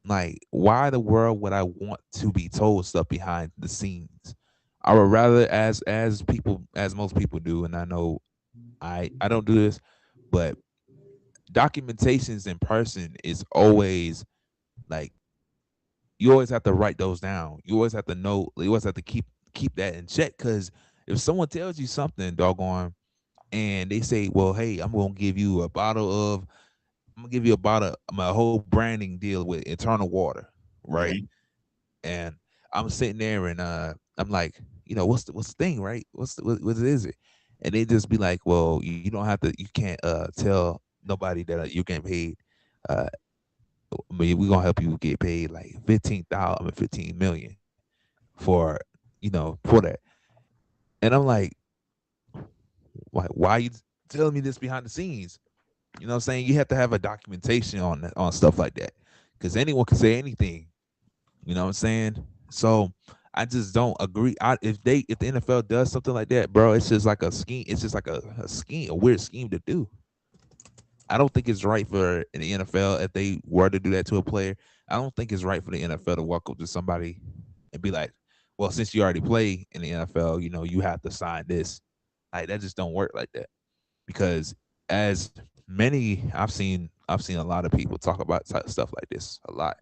like, why the world would I want to be told stuff behind the scenes? I would rather, as people, as most people do, and I know I don't do this, but documentations in person is always like, you always have to write those down. You always have to know. You always have to keep that in check, because if someone tells you something, doggone, and they say, "Well, hey, I'm gonna give you a bottle, my whole branding deal with Eternal Water," right? Hmm. And I'm sitting there, and I'm like, what's the thing, right? What is it? And they just be like, "Well, you don't have to. You can't tell nobody that you're getting paid. Uh, I mean, we're gonna help you get paid like 15 million for for that." And I'm like, why are you telling me this behind the scenes? You know what I'm saying? You have to have a documentation on stuff like that, because anyone can say anything. You know what I'm saying? So I just don't agree. If the NFL does something like that, bro, it's just like a scheme. It's just like a scheme, a weird scheme to do. I don't think it's right for the NFL if they were to do that to a player. I don't think it's right for the NFL to walk up to somebody and be like, "Well, since you already play in the NFL, you have to sign this." Like, that just don't work like that, because as many I've seen a lot of people talk about stuff like this a lot.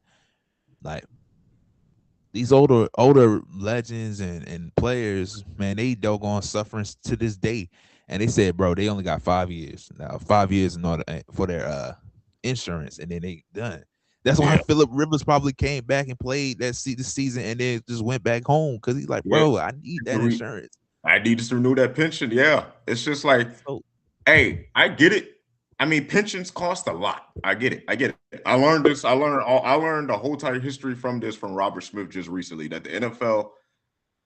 Like, these older legends and players, man, they doggone suffering to this day. And they said, bro, they only got 5 years now, 5 years in order for their insurance, and then they done. That's why Yeah, Philip Rivers probably came back and played this season, and then just went back home, because he's like, yeah. bro, I need that insurance. I need to renew that pension. Yeah, it's just like, So hey, I get it. I mean, pensions cost a lot. I get it. I get it. I learned this. I learned the whole entire history from this from Robert Smith just recently, that the NFL,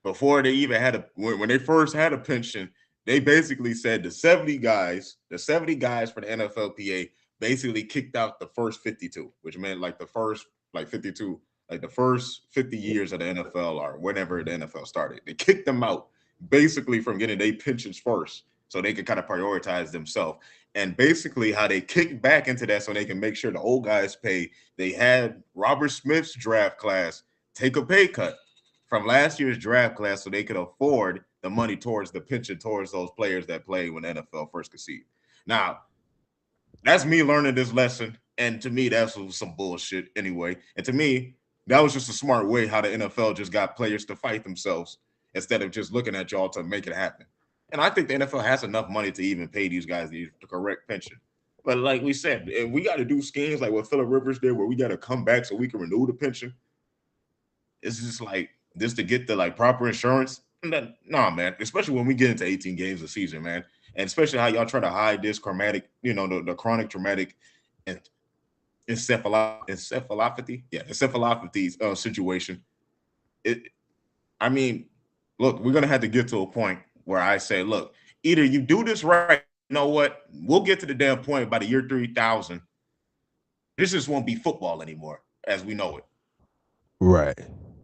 before they even had when they first had a pension, they basically said the 70 guys for the NFLPA basically kicked out the first 52, which meant like the first like 52, like the first 50 years of the NFL or whenever the NFL started. They kicked them out basically from getting their pensions first, so they could kind of prioritize themselves. And basically how they kicked back into that so they can make sure the old guys pay. They had Robert Smith's draft class take a pay cut from last year's draft class so they could afford the money towards the pension towards those players that played when the NFL first conceived. Now, that's me learning this lesson. And to me, that's some bullshit anyway. And to me, that was just a smart way how the NFL just got players to fight themselves instead of just looking at y'all to make it happen. And I think the NFL has enough money to even pay these guys the correct pension. But like we said, if we got to do schemes like what Phillip Rivers did, where we got to come back so we can renew the pension, it's just like this to get the like proper insurance. And then, nah, man. Especially when we get into 18 games a season, man. And especially how y'all try to hide this chromatic, the chronic traumatic and encephalopathy, yeah, encephalopathy situation. It, I mean, look, we're gonna have to get to a point where I say, look, either you do this right. You know what? We'll get to the damn point by the year 3000. This just won't be football anymore as we know it. right,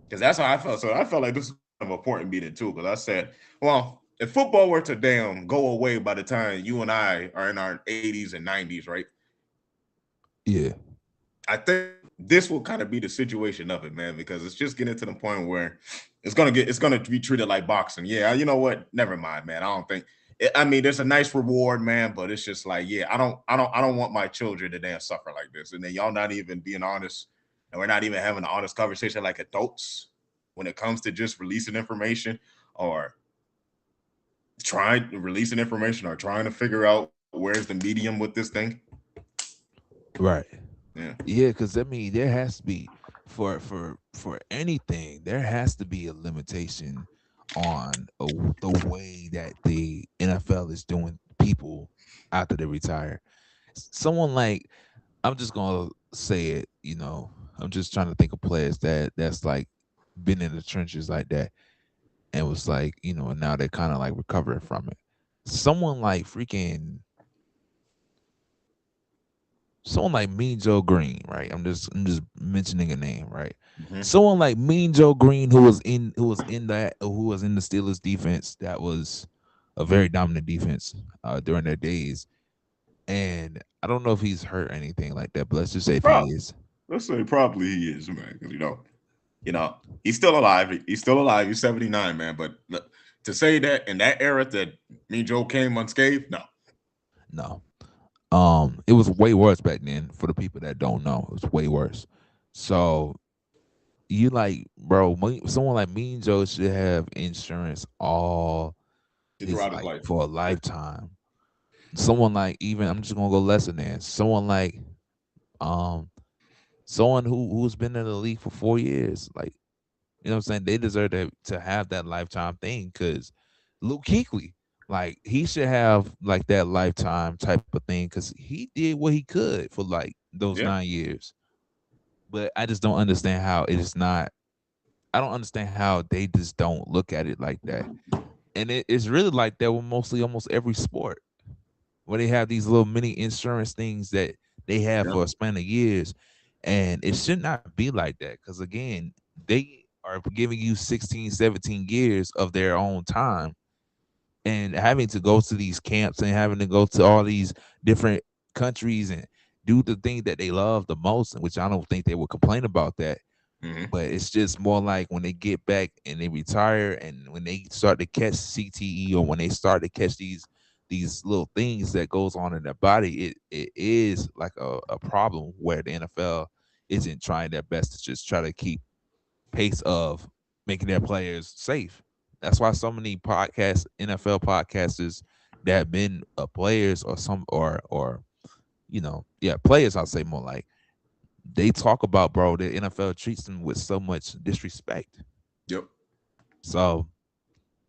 Because that's how I felt. So I felt like this is kind of an important meeting too. Because I said, well, if football were to damn go away by the time you and I are in our 80s and 90s, right? yeah, I think this will kind of be the situation of it, man, because it's just getting to the point where it's gonna be treated like boxing. Yeah, you know what? Never mind, man. I don't think. I mean, there's a nice reward, man, but it's just like, yeah, I don't want my children to damn suffer like this. And then y'all not even being honest, and we're not even having an honest conversation like adults when it comes to just releasing information or trying to figure out where's the medium with this thing. right. Yeah, Yeah, because I mean, there has to be, for anything, there has to be a limitation on the way that the NFL is doing people after they retire. Someone like, I'm just gonna say it, I'm just trying to think of players that's like been in the trenches like that, and was like, and now they're kind of like recovering from it. Someone like freaking someone like Mean Joe Green, right? I'm just mentioning a name, right? mm-hmm. Someone like Mean Joe Green, who was in the Steelers defense, that was a very dominant defense during their days. And I don't know if he's hurt or anything like that, but let's just say if he Bro, is. let's say probably he is, man. Because he's still alive. He's still alive. He's 79, man. But to say that in that era that me and Joe came unscathed, no. No. It was way worse back then. For the people that don't know, it was way worse. So you like, bro, someone like me and Joe should have insurance all his Throughout his life life. for a lifetime. Someone like, even I'm just gonna go lesser than someone like um someone who's been in the league for 4 years. Like, you know what I'm saying? They deserve to have that lifetime thing because Luke Kuechly, like he should have like that lifetime type of thing because he did what he could for like those Yeah. 9 years. But I just don't understand how it is not. I don't understand how they just don't look at it like that. And it's really like that with mostly almost every sport where they have these little mini insurance things that they have Yeah. for a span of years. And it should not be like that because, again, they are giving you 16, 17 years of their own time and having to go to these camps and having to go to all these different countries and do the thing that they love the most, which I don't think they would complain about that. Mm-hmm. But it's just more like when they get back and they retire and when they start to catch CTE or when they start to catch these little things that goes on in their body, it is like a problem where the NFL isn't trying their best to just try to keep pace of making their players safe. That's why so many NFL podcasters that have been players or yeah, players, I'll say more like they talk about, bro, the NFL treats them with so much disrespect. Yep. So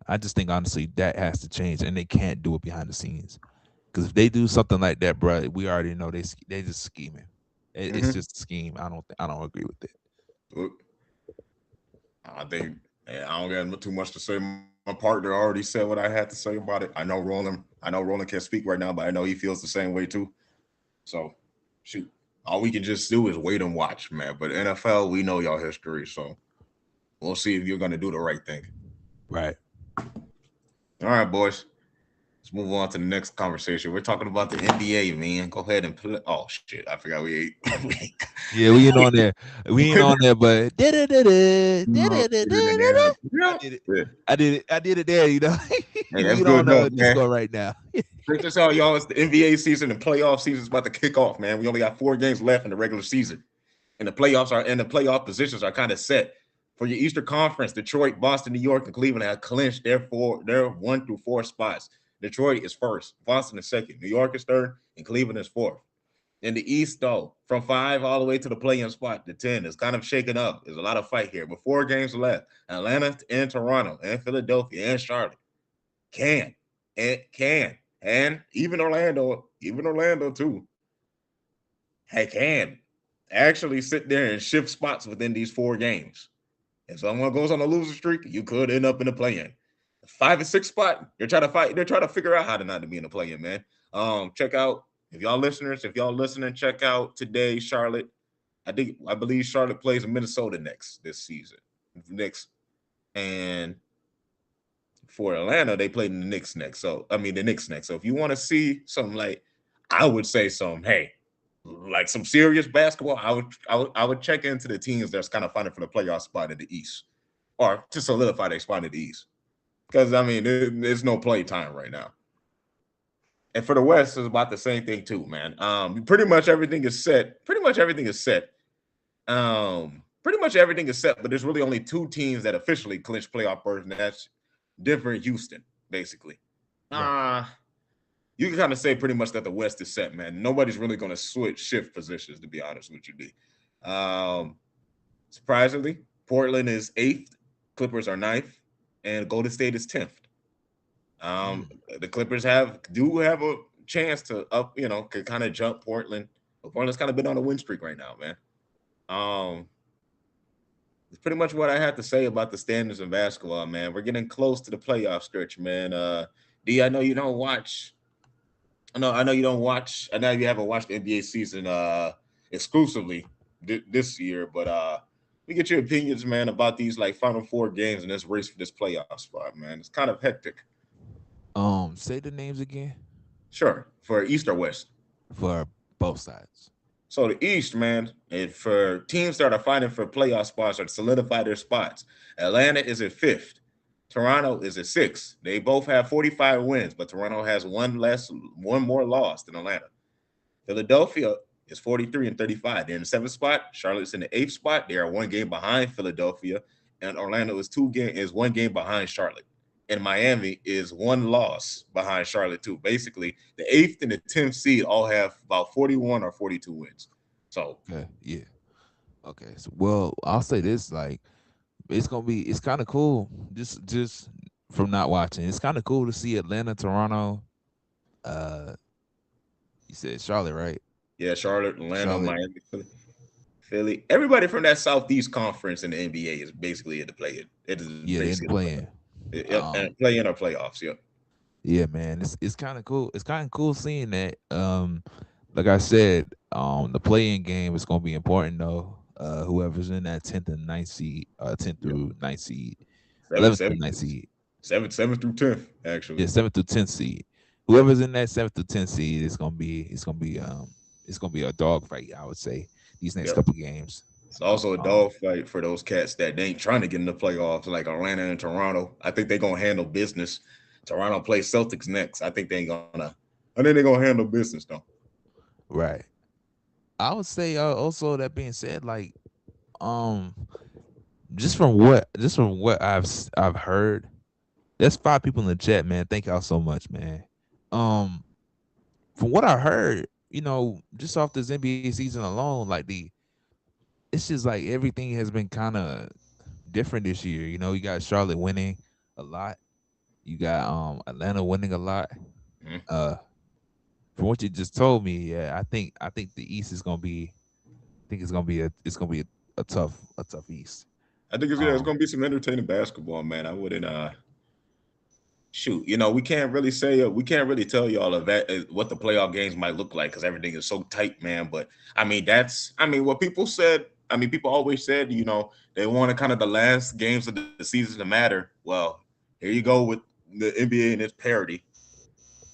I just think honestly that has to change, and they can't do it behind the scenes. Because if they do something like that, bro, we already know they just scheming. It's Mm-hmm. just a scheme. I don't agree with it. Look, I think I don't got too much to say. My partner already said what I had to say about it. I know Roland can't speak right now, but I know he feels the same way too. So, shoot, all we can just do is wait and watch, man. But NFL, we know y'all history, so we'll see if you're gonna do the right thing. Right. All right, boys. Let's move on to the next conversation. We're talking about the NBA, man. Go ahead and play. Oh shit, I forgot we ate. Yeah, we ain't on there. We ain't on there, but No, get it in there. I Yeah. did it. Yeah. I did it there, you know. Hey, that's We good don't know enough, man. Discord right now. Check this out, y'all. It's the NBA season and playoff season is about to kick off, man. We only got 4 games left in the regular season. And the playoff positions are kind of set. For your Eastern Conference, Detroit, Boston, New York, and Cleveland have clinched their 1 through 4 spots. Detroit is first, Boston is second, New York is third, and Cleveland is fourth. In the East, though, from 5 all the way to the play-in spot to 10, it's kind of shaken up. There's a lot of fight here, but 4 games left. Atlanta and Toronto and Philadelphia and Charlotte can and even Orlando too. Hey, can actually sit there and shift spots within these 4 games. If someone goes on a losing streak, you could end up in the play-in. 5 and 6 spot, they're trying to fight. They're trying to figure out how to not to be in the play-in, man. Check out if y'all listening, check out today, Charlotte. I believe Charlotte plays in Minnesota next this season. Next, and for Atlanta, they played in the Knicks next. So I mean the Knicks next. So if you want to see something like, I would say like some serious basketball, I would check into the teams that's kind of fighting for the playoff spot in the East, or to solidify their spot in the East. Because I mean, there's no play time right now. And for the West, it's about the same thing too, man. Pretty much everything is set. Pretty much everything is set, but there's really only 2 teams that officially clinch playoff berth, and that's Denver and Houston, basically. Right. You can kind of say pretty much that the West is set, man. Nobody's really going to shift positions, to be honest with you, D. Um, Surprisingly, Portland is 8th, Clippers are 9th, and Golden State is 10th. Um, Mm. the Clippers do have a chance to could kind of jump Portland. But Portland's kind of been on a win streak right now, man. Um, it's pretty much what I have to say about the standards in basketball, man. We're getting close to the playoff stretch, man. D, I know you don't watch. I know you don't watch. I know you haven't watched the NBA season exclusively this year, but we get your opinions, man, about these like Final Four games and this race for this playoff spot, man. It's kind of hectic. Say the names again Sure, for East or West. for both sides. So the East, man, and for teams that are fighting for playoff spots or to solidify their spots, Atlanta is at fifth. Toronto is at sixth. They both have 45 wins, but Toronto has one more loss than Atlanta. Philadelphia is 43 and 35. They're in the seventh spot. Charlotte's in the eighth spot. They are one game behind Philadelphia, and Orlando is one game behind Charlotte. And Miami is one loss behind Charlotte too. Basically, the eighth and the 10th seed all have about 41 or 42 wins. So Okay, yeah. Okay. So, well, I'll say this: like, it's kind of cool. Just from not watching, it's kind of cool to see Atlanta, Toronto. Uh, you said Charlotte, right? yeah, Charlotte, Atlanta, Charlotte. Miami, Philly. Everybody from that Southeast Conference in the NBA is basically in the play. It is Yeah, they're in the basically play-in. yep, and play in or playoffs. Yep. Yeah, man, it's kind of cool. It's kind of cool seeing that. Like I said, the playing game is gonna be important though. Whoever's in that 10th and ninth seed, 10th Yep. through ninth seed, Seven, 11th through seven, ninth seed, seven through 10th, actually. yeah, 7th through 10th seed. Yep. Whoever's in that 7th through 10th seed, it's gonna be a dog fight. I would say these next Yep. couple games. It's also a Um, dog fight for those cats that they ain't trying to get in the playoffs, like Atlanta and Toronto. I think they're gonna handle business. Toronto plays Celtics next. I think they're gonna handle business though. right. I would say also that being said, like um, just from what I've heard. There's 5 people in the chat, man. Thank y'all so much, man. Um, from what I heard, just off this NBA season alone, like it's just like everything has been kind of different this year. You got Charlotte winning a lot. You got Atlanta winning a lot. Mhm. Uh, from what you just told me, yeah, I think the East is gonna be. I think it's gonna be a tough East. I think it's Um, gonna be some entertaining basketball, man. I wouldn't shoot. We can't really tell y'all of that what the playoff games might look like because everything is so tight, man. But what people said. I mean, people always said, they wanted kind of the last games of the season to matter. Well, here you go with the NBA and its parity.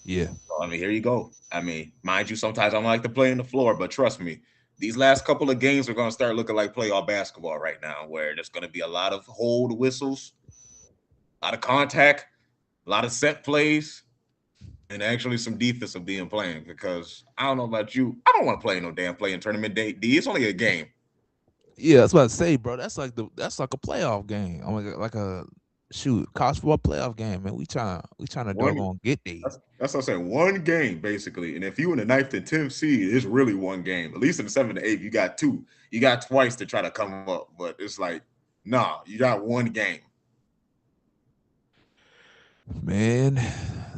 yeah, So, I mean, here you go. I mean, mind you, sometimes I don't like to play in the floor, but trust me, these last couple of games are going to start looking like playoff basketball right now, where there's going to be a lot of hold whistles, a lot of contact, a lot of set plays, and actually some defensive being playing. Because I don't know about you, I don't want to play no damn playing tournament day. D, it's only a game. yeah. That's what I say, bro. That's like a playoff game. I'm like a shoot college football playoff game, man. We trying to One, doggone get there. that's what I'm saying. One game basically, and if you in the ninth and 10th seed, it's really one game. At least in the seventh and eighth, you got two. You got twice to try to come up, but it's like, nah, you got one game. Man,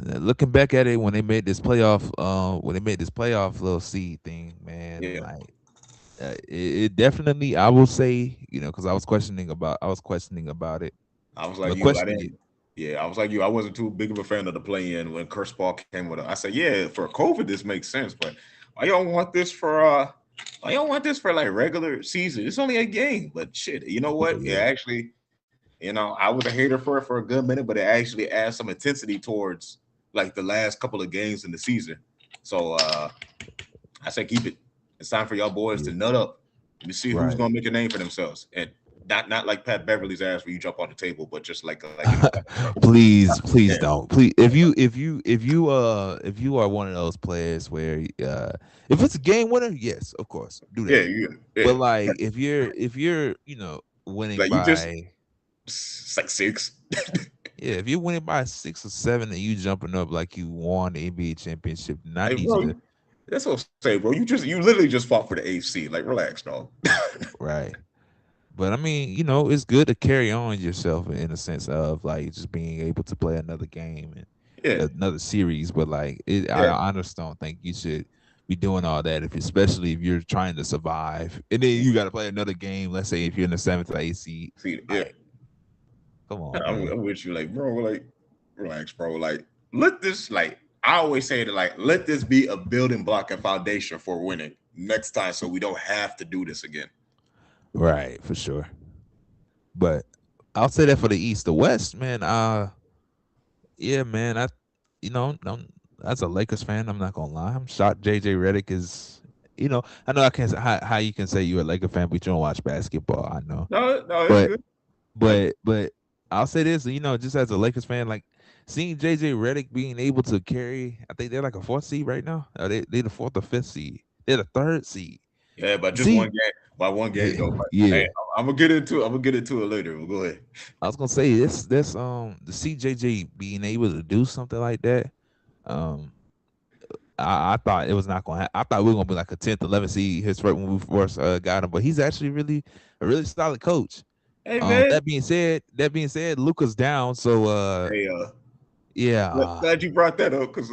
looking back at it when they made this playoff little seed thing, man, Yeah. like it definitely I will say, because I was questioning about it. I was Well, like you. I questioning didn't. it. Yeah, I was like you. I wasn't too big of a fan of the play-in when Curse Ball came with it. I said, yeah, for COVID this makes sense, but why y'all want this for like regular season? It's only a game, but shit, you know Oh what? It yeah, actually, I was a hater for it for a good minute, but it actually adds some intensity towards like the last couple of games in the season. So I said, keep it. It's time for y'all boys yeah, to nut up. Let me see who's right. gonna make a name for themselves, and not like Pat Beverly's ass where you jump on the table, but just like Please yeah, don't. Please, if you are one of those players where if it's a game winner, yes, of course, do yeah, that. yeah, yeah. But like if you're winning Like you just by it's like six. yeah, if you're winning by 6 or 7 and you jumping up like you won the NBA championship, then I Like, need you bro, to that's what I'm saying, bro. You literally just fought for the AFC. Like, relax, dog. right. But I mean, it's good to carry on yourself in a sense of like just being able to play another game Yeah, and another series. But like, I yeah. honestly don't think you should be doing all that, especially if you're trying to survive, and then you got to play another game. Let's say if you're in the seventh or eighth seed, See, yeah. like, come on, I'm, man. I'm with you, like, bro. Like, relax, bro. Like, let this, like, I always say that, like, let this be a building block and foundation for winning next time, so we don't have to do this again. Right, for sure. But I'll say that for the East, the West, man. Yeah, man. As a Lakers fan, I'm not gonna lie. I'm shocked JJ Redick is I know I can't how you can say you're a Laker fan, but you don't watch basketball. I know, No, it's but good. but I'll say this, just as a Lakers fan, like seeing JJ Redick being able to carry, I think they're like a fourth seed right now. They the fourth or fifth seed. They're the third seed. Yeah, but just one See, game. By one game though. But, yeah. hey, I'm gonna get into it. I'm gonna get into it later. We'll go ahead. I was gonna say this to see JJ being able to do something like that. Um, I thought it was not gonna. I thought we were gonna be like a 10th, 11th seed his first when we first got him, but he's actually a really solid coach. Hey man. That being said, Luca's down, so Hey, yeah, glad you brought that up because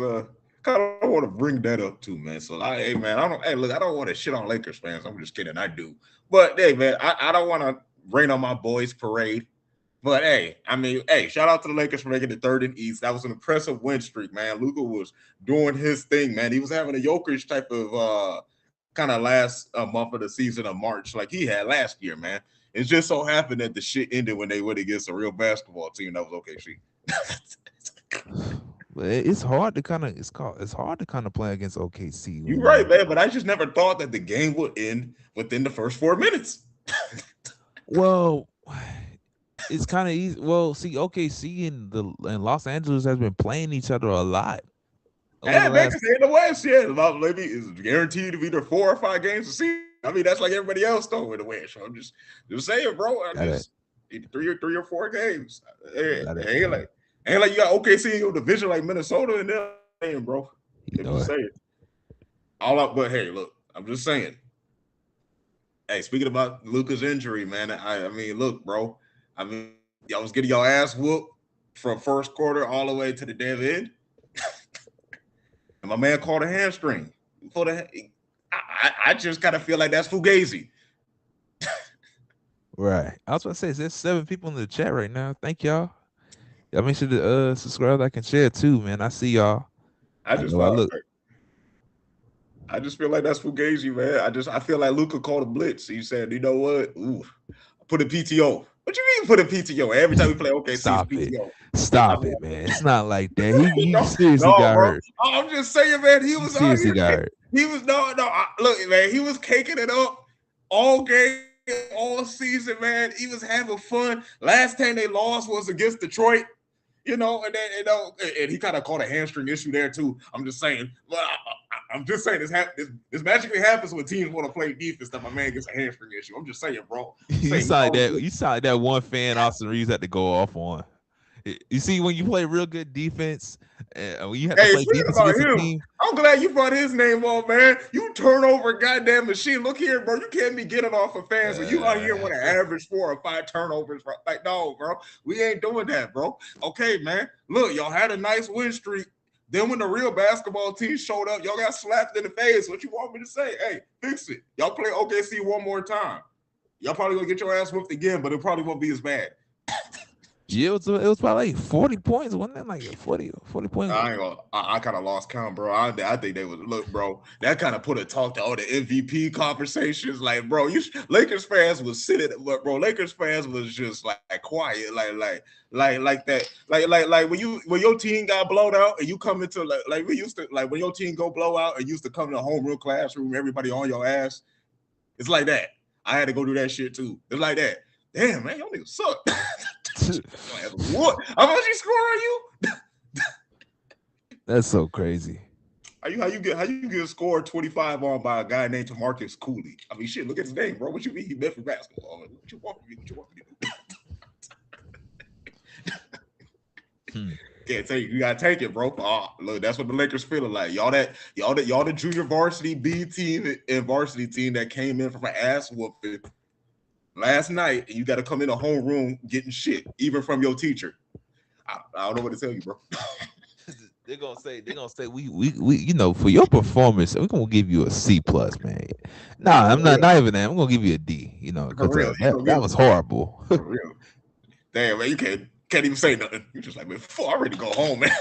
kind of want to bring that up too, man. So hey man, I don't want to shit on Lakers fans. I'm just kidding, I do. But hey man, I don't want to rain on my boys' parade. But hey, shout out to the Lakers for making the third in East. That was an impressive win streak, man. Luka was doing his thing, man. He was having a Jokic type of kind of last month of the season of March, like he had last year, man. It just so happened that the shit ended when they went against a real basketball team that was OKC. but it's hard to kind of play against OKC. You're right, man. But I just never thought that the game would end within the first 4 minutes. Well, it's kind of easy. Well, see, OKC and Los Angeles has been playing each other a lot. Yeah, man, because they're in the West, about maybe it's guaranteed to be either 4 or 5 games a season. I mean, that's like everybody else though in the West. So I'm just saying, bro. Three or 4 games. Ain't like you got OKC in your division like Minnesota and them, bro. I'm just saying. But hey, look, I'm just saying. Hey, speaking about Luka's injury, man. I mean, look, bro. I mean, y'all was getting y'all ass whooped from first quarter all the way to the damn end. And my man caught a hamstring. I just kind of feel like that's fugazi. Right. I was about to say, there's 7 people in the chat right now. Thank y'all. Y'all make sure to subscribe, like, and share too, man. I see y'all. I just feel like that's fugazi, man. I feel like Luka called a blitz. He said, you know what? Ooh, put a PTO. What you mean put a PTO? Every time we play OKC, Stop PTO. Stop it, man. It's not like that. He seriously got hurt. I'm just saying, man. He was seriously got hurt. He was look, man. He was caking it up all game, all season, man. He was having fun. Last time they lost was against Detroit, and then and he kind of caught a hamstring issue there too. I'm just saying. I'm just saying this magically happens when teams want to play defense that my man gets a hamstring issue. I'm just saying, bro. You saw that one fan Austin Reeves had to go off on. You see, when you play real good defense, when you have to play defense against a team. I'm glad you brought his name on, man. You turnover goddamn machine. Look here, bro. You can't be getting off of fans when you out here want to average 4 or 5 turnovers. Like, no, bro. We ain't doing that, bro. Okay, man. Look, y'all had a nice win streak. Then when the real basketball team showed up, y'all got slapped in the face. What you want me to say? Hey, fix it. Y'all play OKC one more time. Y'all probably gonna get your ass whooped again, but it probably won't be as bad. Yeah, it was probably like 40 points, wasn't it? Like 40 points. I kind of lost count, bro. I think they was look, bro. That kind of put a talk to all the MVP conversations. Like, bro, Lakers fans was sitting, but bro, Lakers fans was just like quiet, like that, like when your team got blown out and you come into like we used to like when your team go blow out and used to come to the homeroom classroom, everybody on your ass. It's like that. I had to go do that shit too. It's like that. Damn, man, y'all niggas suck. What? How much he score on you? That's so crazy. How you get scored 25 on by a guy named Tamarcus Cooley? I mean, shit. Look at his name, bro. What you mean he meant for basketball? What you want me to do? Can't take it. You gotta take it, bro. Look, that's what the Lakers feeling like. Y'all the junior varsity B team and varsity team that came in from an ass whooping last night, and you got to come in a homeroom getting shit, even from your teacher. I don't know what to tell you, bro. They're gonna say we for your performance, we're gonna give you a C+, man. Nah, I'm not even that. I'm gonna give you a D. That was horrible. For real. Damn, man, you can't even say nothing. You're just like, man, fuck, I'm ready to go home, man.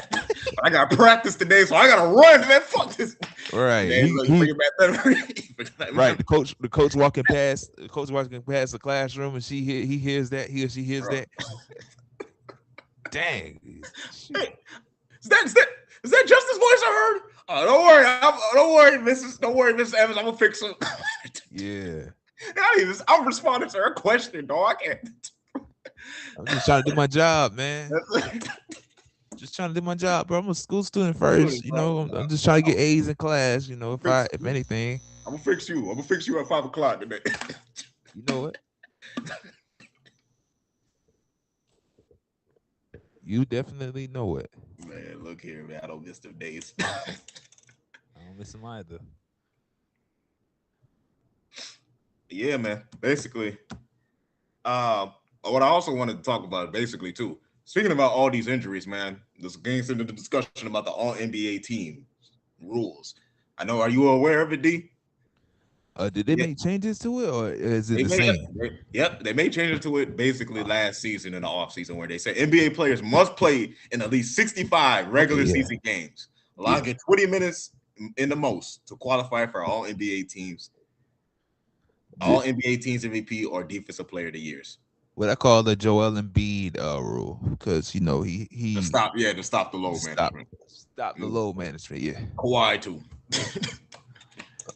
I got practice today, so I gotta run, man. Fuck this. Right. Right. The coach walking past the classroom, and he hears that. He or she hears that. Dang. Hey, is that Justin's voice I heard? Oh, don't worry. Don't worry, Mrs. Evans. I'm gonna fix it. Yeah. I'm responding to her question, dog. I can't. I'm just trying to do my job, man. Just trying to do my job, bro. I'm a school student first. You know, I'm just trying to get A's in class. You know, if anything, I'm gonna fix you. I'm gonna fix you at 5:00 today. you know what? You definitely know it. Man, look here, man. I don't miss them days. I don't miss them either. Yeah, man. Basically, what I also wanted to talk about, basically, too. Speaking about all these injuries, man, this gains into the discussion about the All NBA team rules. I know. Are you aware of it, D? Did they make changes to it, or is it They the made, same? they made changes to it basically last season in the offseason where they said NBA players must play in at least 65 regular season games, allowed to get 20 minutes in the most to qualify for all NBA teams, all NBA teams MVP or defensive player of the years. What I call the Joel Embiid rule, because you know he to stop the load management. Stop the load management. Yeah, Kawhi too.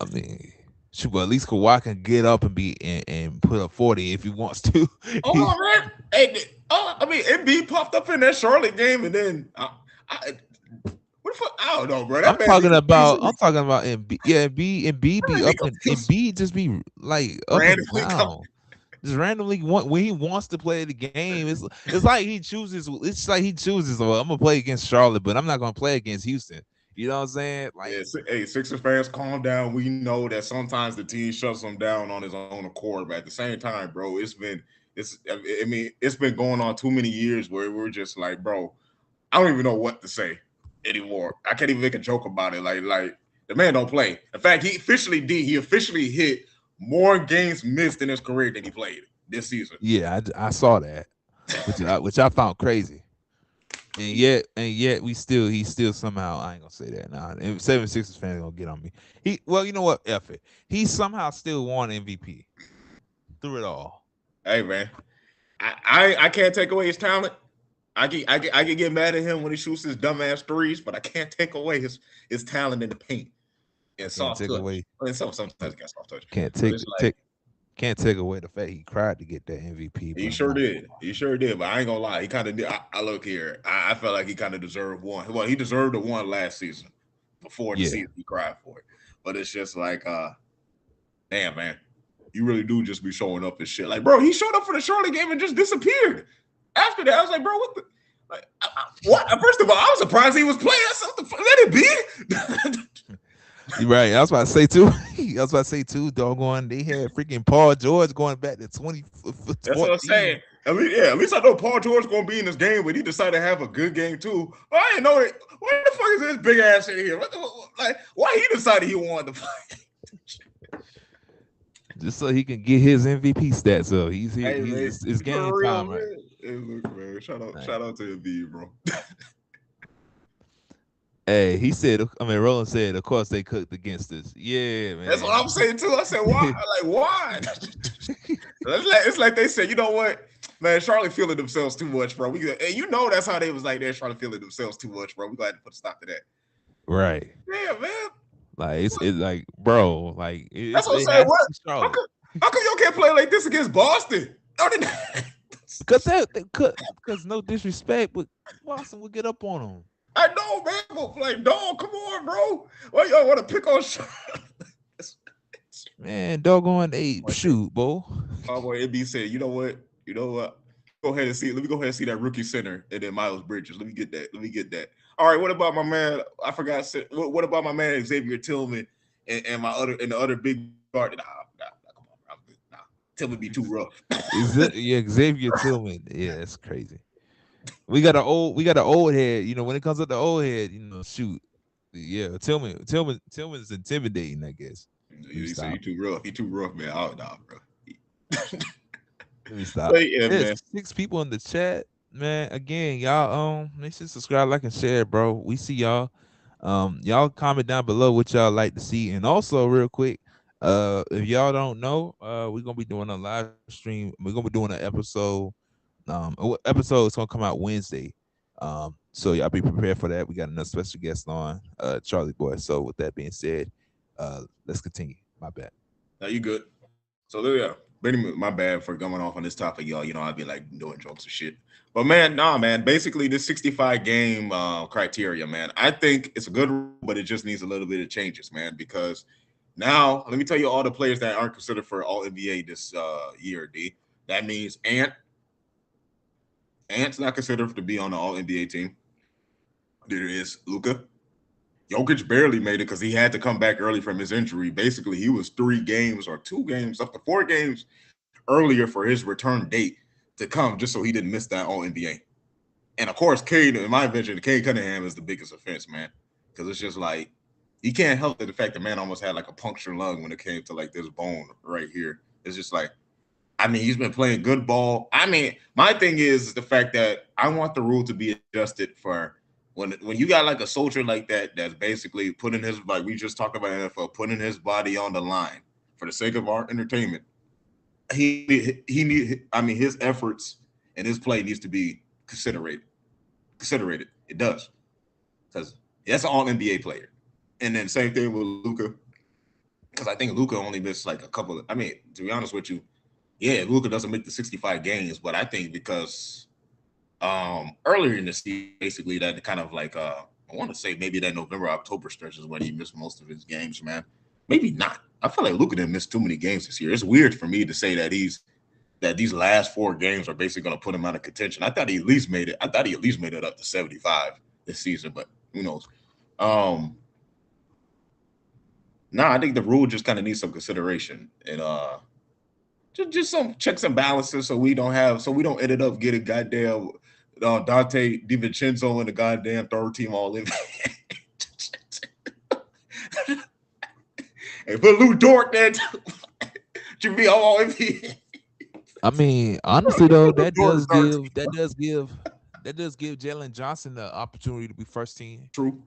I mean, shoot, but at least Kawhi can get up and and put up 40 if he wants to. Oh, man. Hey, I mean, Embiid popped up in that Charlotte game, and then what the fuck? I don't know, bro. I'm talking about Embiid. Yeah, Embiid be up and Embiid just be like up and down. Just randomly when he wants to play the game, it's like he chooses. It's like he chooses. Well, I'm gonna play against Charlotte, but I'm not gonna play against Houston. You know what I'm saying? Like, hey, Sixers fans, calm down. We know that sometimes the team shuts him down on his own accord, but at the same time, bro, it's been going on too many years where we're just like, bro, I don't even know what to say anymore. I can't even make a joke about it. Like the man don't play. In fact, he officially hit more games missed in his career than he played this season. Yeah, I saw that, which I found crazy. And yet he still somehow, I ain't gonna say that now. 76ers fans gonna get on me. You know what? F it. He somehow still won MVP through it all. Hey man, I can't take away his talent. I can get mad at him when he shoots his dumbass threes, but I can't take away his talent in the paint. And soft touch. Away. And sometimes he got soft touch. Can't take away the fact he cried to get that MVP. He sure did. He sure did. But I ain't gonna lie. He kind of did. I look here. I felt like he kind of deserved one. Well, he deserved the one last season. Before the season, he cried for it. But it's just like, damn, man. You really do just be showing up and shit. Like, bro, he showed up for the Charlotte game and just disappeared. After that, I was like, bro, what the? Like, what? First of all, I was surprised he was playing. Let it be. You're right. I was about to say too. Doggone, they had freaking Paul George going back to 20. That's what I'm saying. At least I know Paul George gonna be in this game, but he decided to have a good game too. Well, I didn't know that. What the fuck is this big ass in here? Why he decided he wanted to play? Just so he can get his MVP stats up. He's here. It's game time, right? Hey, look, man. Shout out to Embiid, bro. Hey, he said. Roland said, of course they cooked against us. Yeah, man. That's what I'm saying too. I said, why? Why? It's like they said, you know what, man? Charlotte feeling themselves too much, bro. And you know that's how they was like they're trying to feeling themselves too much, bro. We got to put a stop to that. Right. Yeah, man. Like it's like, bro. Like that's what I'm saying. What? How come you can't play like this against Boston? Because no disrespect, but Boston would get up on them. I know, man. But like, dog, come on, bro. Why y'all want to pick on? Man, doggone, they shoot, bro. Oh boy, MB said, you know what? Go ahead and see. Let me go ahead and see that rookie center and then Miles Bridges. Let me get that. All right. What about my man? I forgot. What about my man Xavier Tillman and the other big guard? Nah, come on, bro. Nah, Tillman be too rough. Xavier Tillman. Yeah, it's crazy. We got an old head. You know, when it comes up to old head, you know, shoot. Yeah, Tillman's intimidating, I guess. You say he too rough. He too rough, man. Oh, nah, bro. Let me stop. Yeah, there's 6 people in the chat, man. Again, y'all make sure to subscribe, like, and share, bro. We see y'all. Y'all comment down below what y'all like to see. And also, real quick, if y'all don't know, we're gonna be doing a live stream. We're gonna be doing an episode. Episode is gonna come out Wednesday. So y'all be prepared for that. We got another special guest on, Charlie Boy. So with that being said, let's continue. My bad. Now you good. So there, yeah. Benny, my bad for going off on this topic, y'all. You know, I'd be like doing jokes and shit. But man, nah, man. Basically, this 65 game criteria, man. I think it's a good rule, but it just needs a little bit of changes, man. Because now, let me tell you all the players that aren't considered for All NBA this year. D. That means Ant's not considered to be on the All NBA team. There is Luca. Jokic barely made it because he had to come back early from his injury. Basically, he was 3 games or 2 games, up to 4 games earlier for his return date to come, just so he didn't miss that All NBA. And of course, Cade, in my opinion, Cade Cunningham is the biggest offense, man, because it's just like he can't help the fact the man almost had like a punctured lung when it came to like this bone right here. It's just like, I mean, he's been playing good ball. I mean, my thing is the fact that I want the rule to be adjusted for when you got like a soldier like that that's basically putting his, like we just talked about NFL, putting his body on the line for the sake of our entertainment. He need, I mean, his efforts and his play needs to be considered. It does, because that's an All NBA player. And then same thing with Luca, because I think Luca only missed like a couple of. I mean, to be honest with you, yeah, Luca doesn't make the 65 games, but I think because earlier in the season, basically that kind of like I want to say maybe that November October stretch is when he missed most of his games, man. Maybe not. I feel like Luka didn't miss too many games this year. It's weird for me to say that these last 4 games are basically going to put him out of contention. I thought he at least made it. I thought he at least made it up to 75 this season, but who knows? I think the rule just kind of needs some consideration and just some checks and balances so we don't end up getting goddamn Dante DiVincenzo in the goddamn third team all in. Hey, put Lou Dort there too. Should be all MVP. I mean, honestly though, that does give Jalen Johnson the opportunity to be first team. True.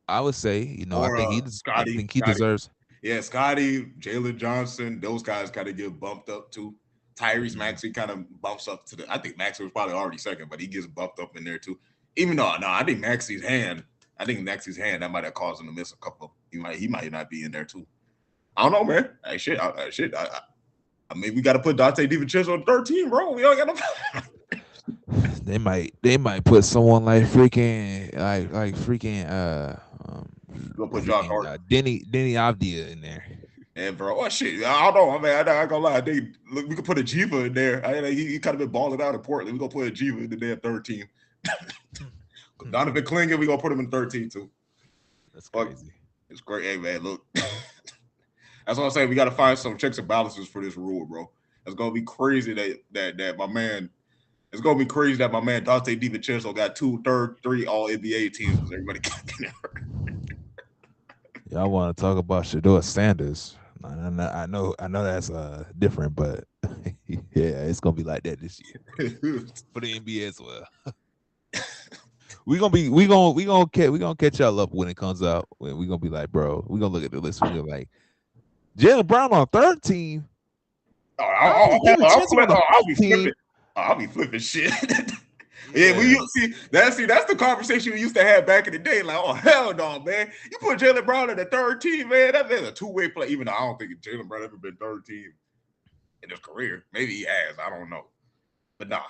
I would say, Or I Scotty. think he deserves. Yeah, Scotty, Jalen Johnson, those guys kind of get bumped up too. Tyrese Maxey kind of bumps up to I think Maxey was probably already second, but he gets bumped up in there too. Even though, no, I think Maxey's hand that might have caused him to miss a couple. He might not be in there too. I don't know, man. Hey, shit. I mean, we got to put Dante DiVincenzo on 13, bro. We don't got no. They might put someone like freaking We'll put Josh Hart. Denny Avdia in there. And bro, oh shit, I don't know. I mean, I ain't gonna lie. We could put a Jiva in there. He kind of been balling out in Portland. We gonna put a Jiva in the damn third team. Donovan Clingan, we gonna put him in 13 too. That's crazy. It's great. Hey man, look. That's what I'm saying. We got to find some checks and balances for this rule, bro. It's gonna be crazy that my man. It's gonna be crazy that my man Dante DiVincenzo got 3 All NBA teams because everybody got hurt. Y'all want to talk about Shedeur Sanders? I know that's different, but yeah, it's gonna be like that this year for the NBA as well. we gonna catch y'all up when it comes out. When we gonna be like, bro, we gonna look at the list. We gonna be like, Jaylen Brown on third team. I'll be flipping shit. Yeah, we see that's the conversation we used to have back in the day. Like, oh hell no, man! You put Jaylen Brown in the third team, man. That's a two-way play. Even though I don't think Jaylen Brown ever been third team in his career. Maybe he has. I don't know. But nah.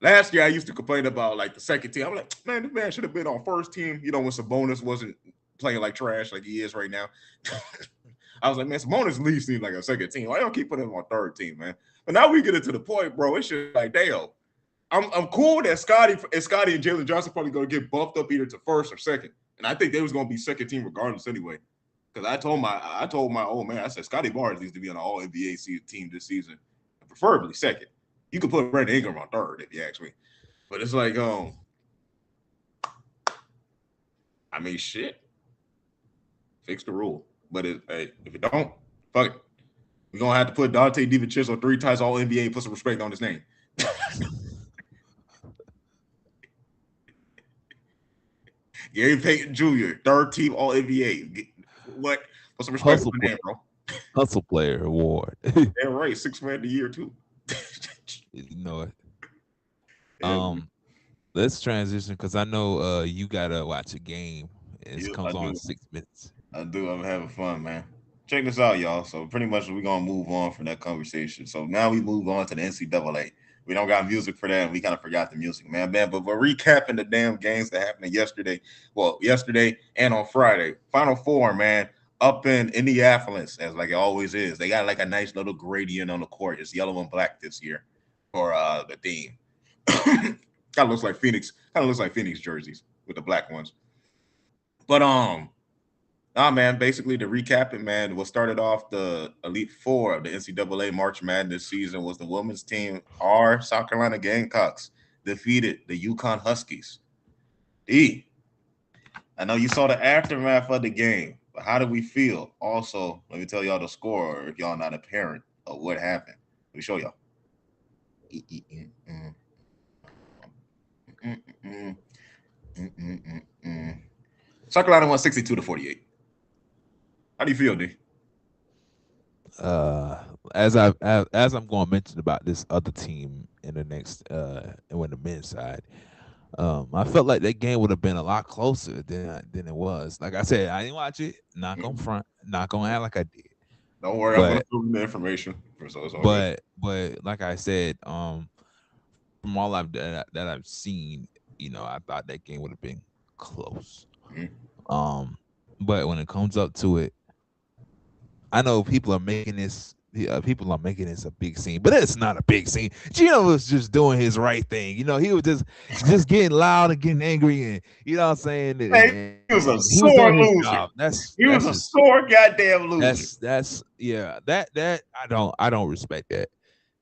Last year I used to complain about like the second team. I'm like, man, this man should have been on first team. When Sabonis wasn't playing like trash like he is right now. I was like, man, Sabonis at least seems like a second team. Why don't keep putting him on third team, man? But now we get it to the point, bro. It's just like, damn. I'm cool that Scotty and Jalen Johnson probably going to get bumped up either to first or second, and I think they was going to be second team regardless anyway. Because I told my old man, I said Scotty Barnes needs to be on an All NBA team this season, preferably second. You could put Brandon Ingram on third if you ask me, but it's like, I mean, shit, fix the rule. But if it don't, fuck it. We're gonna have to put Dante DiVincenzo 3 times All NBA and put some respect on his name. Gary Payton Jr., third team All NBA. What? Put some respect on the name, bro. Hustle Player Award. Yeah, right. 6th man of the year too. You know it. Yeah, Let's transition because I know you gotta watch a game. It comes on in 6 minutes. I do. I'm having fun, man. Check this out, y'all. So pretty much we're gonna move on from that conversation. So now we move on to the NCAA. We don't got music for that, and we kind of forgot the music, man. But we're recapping the damn games that happened yesterday. Well, yesterday and on Friday. Final four, man. Up in Indianapolis, as like it always is. They got like a nice little gradient on the court. It's yellow and black this year for the theme. kind of looks like Phoenix. Kind of looks like Phoenix jerseys with the black ones. But Nah, man. Basically, to recap it, man, what started off the Elite Four of the NCAA March Madness season was the women's team. Our South Carolina Gamecocks defeated the Yukon Huskies. E, I know you saw the aftermath of the game, but how did we feel? Also, let me tell y'all the score if y'all not a parent of what happened. Let me show y'all. E- e- e- mm, mm, mm, mm, mm, mm, mm. South Carolina won 62-48. How do you feel, D? Uh, as I'm going to mention about this other team in the next and when the men's side, I felt like that game would have been a lot closer than it was. Like I said, I didn't watch it. Not gonna Mhm. front. Not gonna act like I did. Don't worry, I'm gonna But fill in the information. So it's all good. but like I said, from all that I've seen, I thought that game would have been close. Mhm. Um, but when it comes up to it, I know people are making this a big scene, but it's not a big scene. Gino was just doing his right thing. He was just getting loud and getting angry, and what I'm saying, Man, he and was a he was doing sore his loser. job. He That's was a just sore goddamn loser. that's yeah. That I don't respect that,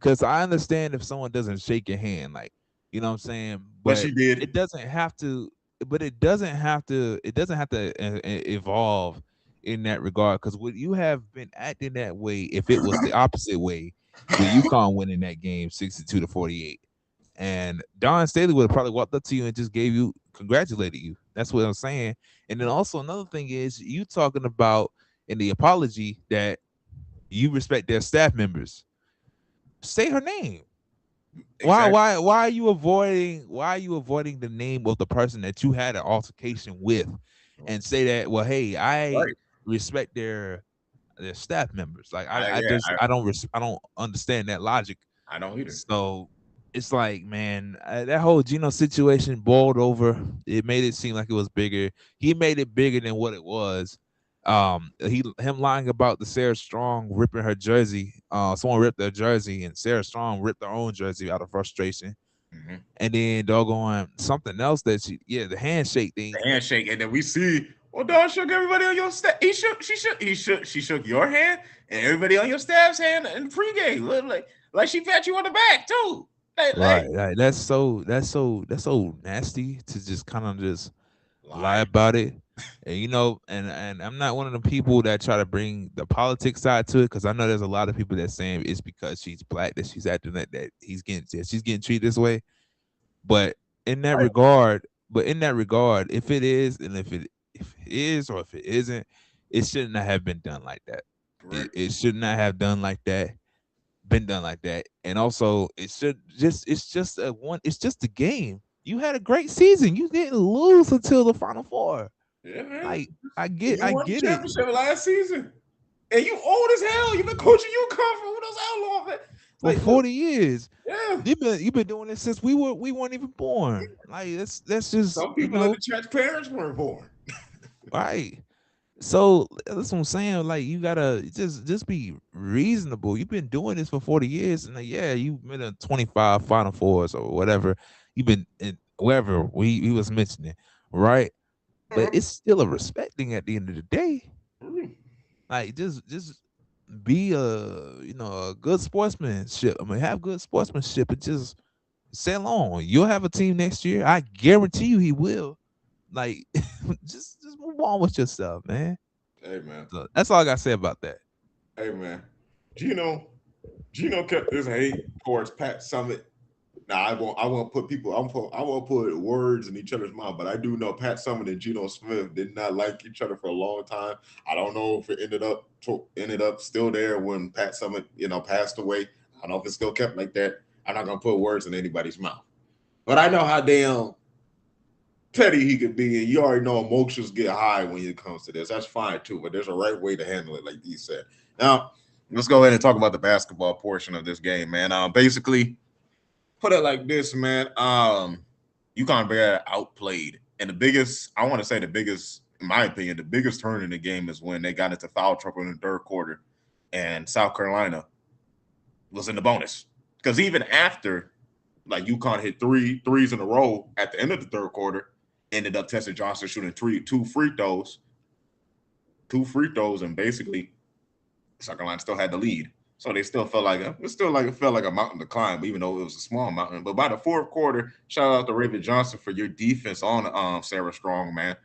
because I understand if someone doesn't shake your hand, like, what I'm saying, But but she did. it doesn't have to. But it doesn't have to evolve in that regard, because would you have been acting that way if it was the opposite way, with UConn winning that game 62-48, and Don Staley would have probably walked up to you and just congratulated you. That's what I'm saying. And then also another thing is, you talking about in the apology that you respect their staff members. Say her name. Why Exactly. why why are you avoiding the name of the person that you had an altercation with, and say that, well, hey, I Right. respect their staff members. Like, I I yeah, just I don't understand that logic. I don't either. So it's like, man, that whole Geno situation boiled over. It made it seem like it was bigger. He made it bigger than what it was. Him lying about the Sarah Strong ripping her jersey. Someone ripped their jersey, and Sarah Strong ripped her own jersey out of frustration. Mhm. And then doggone something else that the handshake thing. The handshake, and then we see, well, dog shook everybody on your staff. She shook your hand, and everybody on your staff's hand in the pregame. Like she pat you on the back too. Right, right. That's so nasty to just kind of just lie Lie. about it. And and I'm not one of the people that try to bring the politics side to it, because I know there's a lot of people that saying it's because she's black that she's acting that she's getting treated this way. But in that Right. regard, if it is, and if it is, or if it isn't, it should not have been done like that. It, Correct. it should not have been done like that. And also, it's just a game. You had a great season. You didn't lose until the Final Four. Yeah, man. Like, I get You I won the get it. championship last season, and you old as hell. You've been coaching UConn for who knows how long, man. For Like, look, 40 years. yeah. You've been doing this since we weren't even born. Like, that's just, Some people in the church parents weren't born. right. So that's what I'm saying. Like, you gotta just be reasonable. You've been doing this for 40 years, and yeah, you've been in 25 Final Fours or whatever. You've been in wherever we was mentioning, right? But it's still a respect thing at the end of the day. Like, just be a good sportsmanship. I mean, have good sportsmanship, and just sail on. You'll have a team next year. I guarantee you he will. Like, just move on with yourself, man. Hey, man. So that's all I gotta say about that. Hey, man. Gino, Gino kept his hate towards Pat Summit. Now I won't put people. I won't put words in each other's mouth. But I do know Pat Summit and Geno Smith did not like each other for a long time. I don't know if it ended up still there when Pat Summit passed away. I don't know if it's still kept like that. I'm not gonna put words in anybody's mouth. But I know how damn petty he could be, and you already know emotions get high when it comes to this. That's fine too, but there's a right way to handle it, like he said. Now, let's go ahead and talk about the basketball portion of this game, man. Basically, put it like this, man. UConn Bear outplayed, and the biggest, I want to say, the biggest, in my opinion, the biggest turn in the game is when they got into foul trouble in the third quarter, and South Carolina was in the bonus. Because even after like UConn hit three threes in a row at the end of the third quarter, ended up Tessa Johnson shooting two free throws, and basically South Carolina still had the lead. So they still felt like it felt like a mountain to climb, even though it was a small mountain. But by the fourth quarter, shout out to Raven Johnson for your defense on Sarah Strong, man.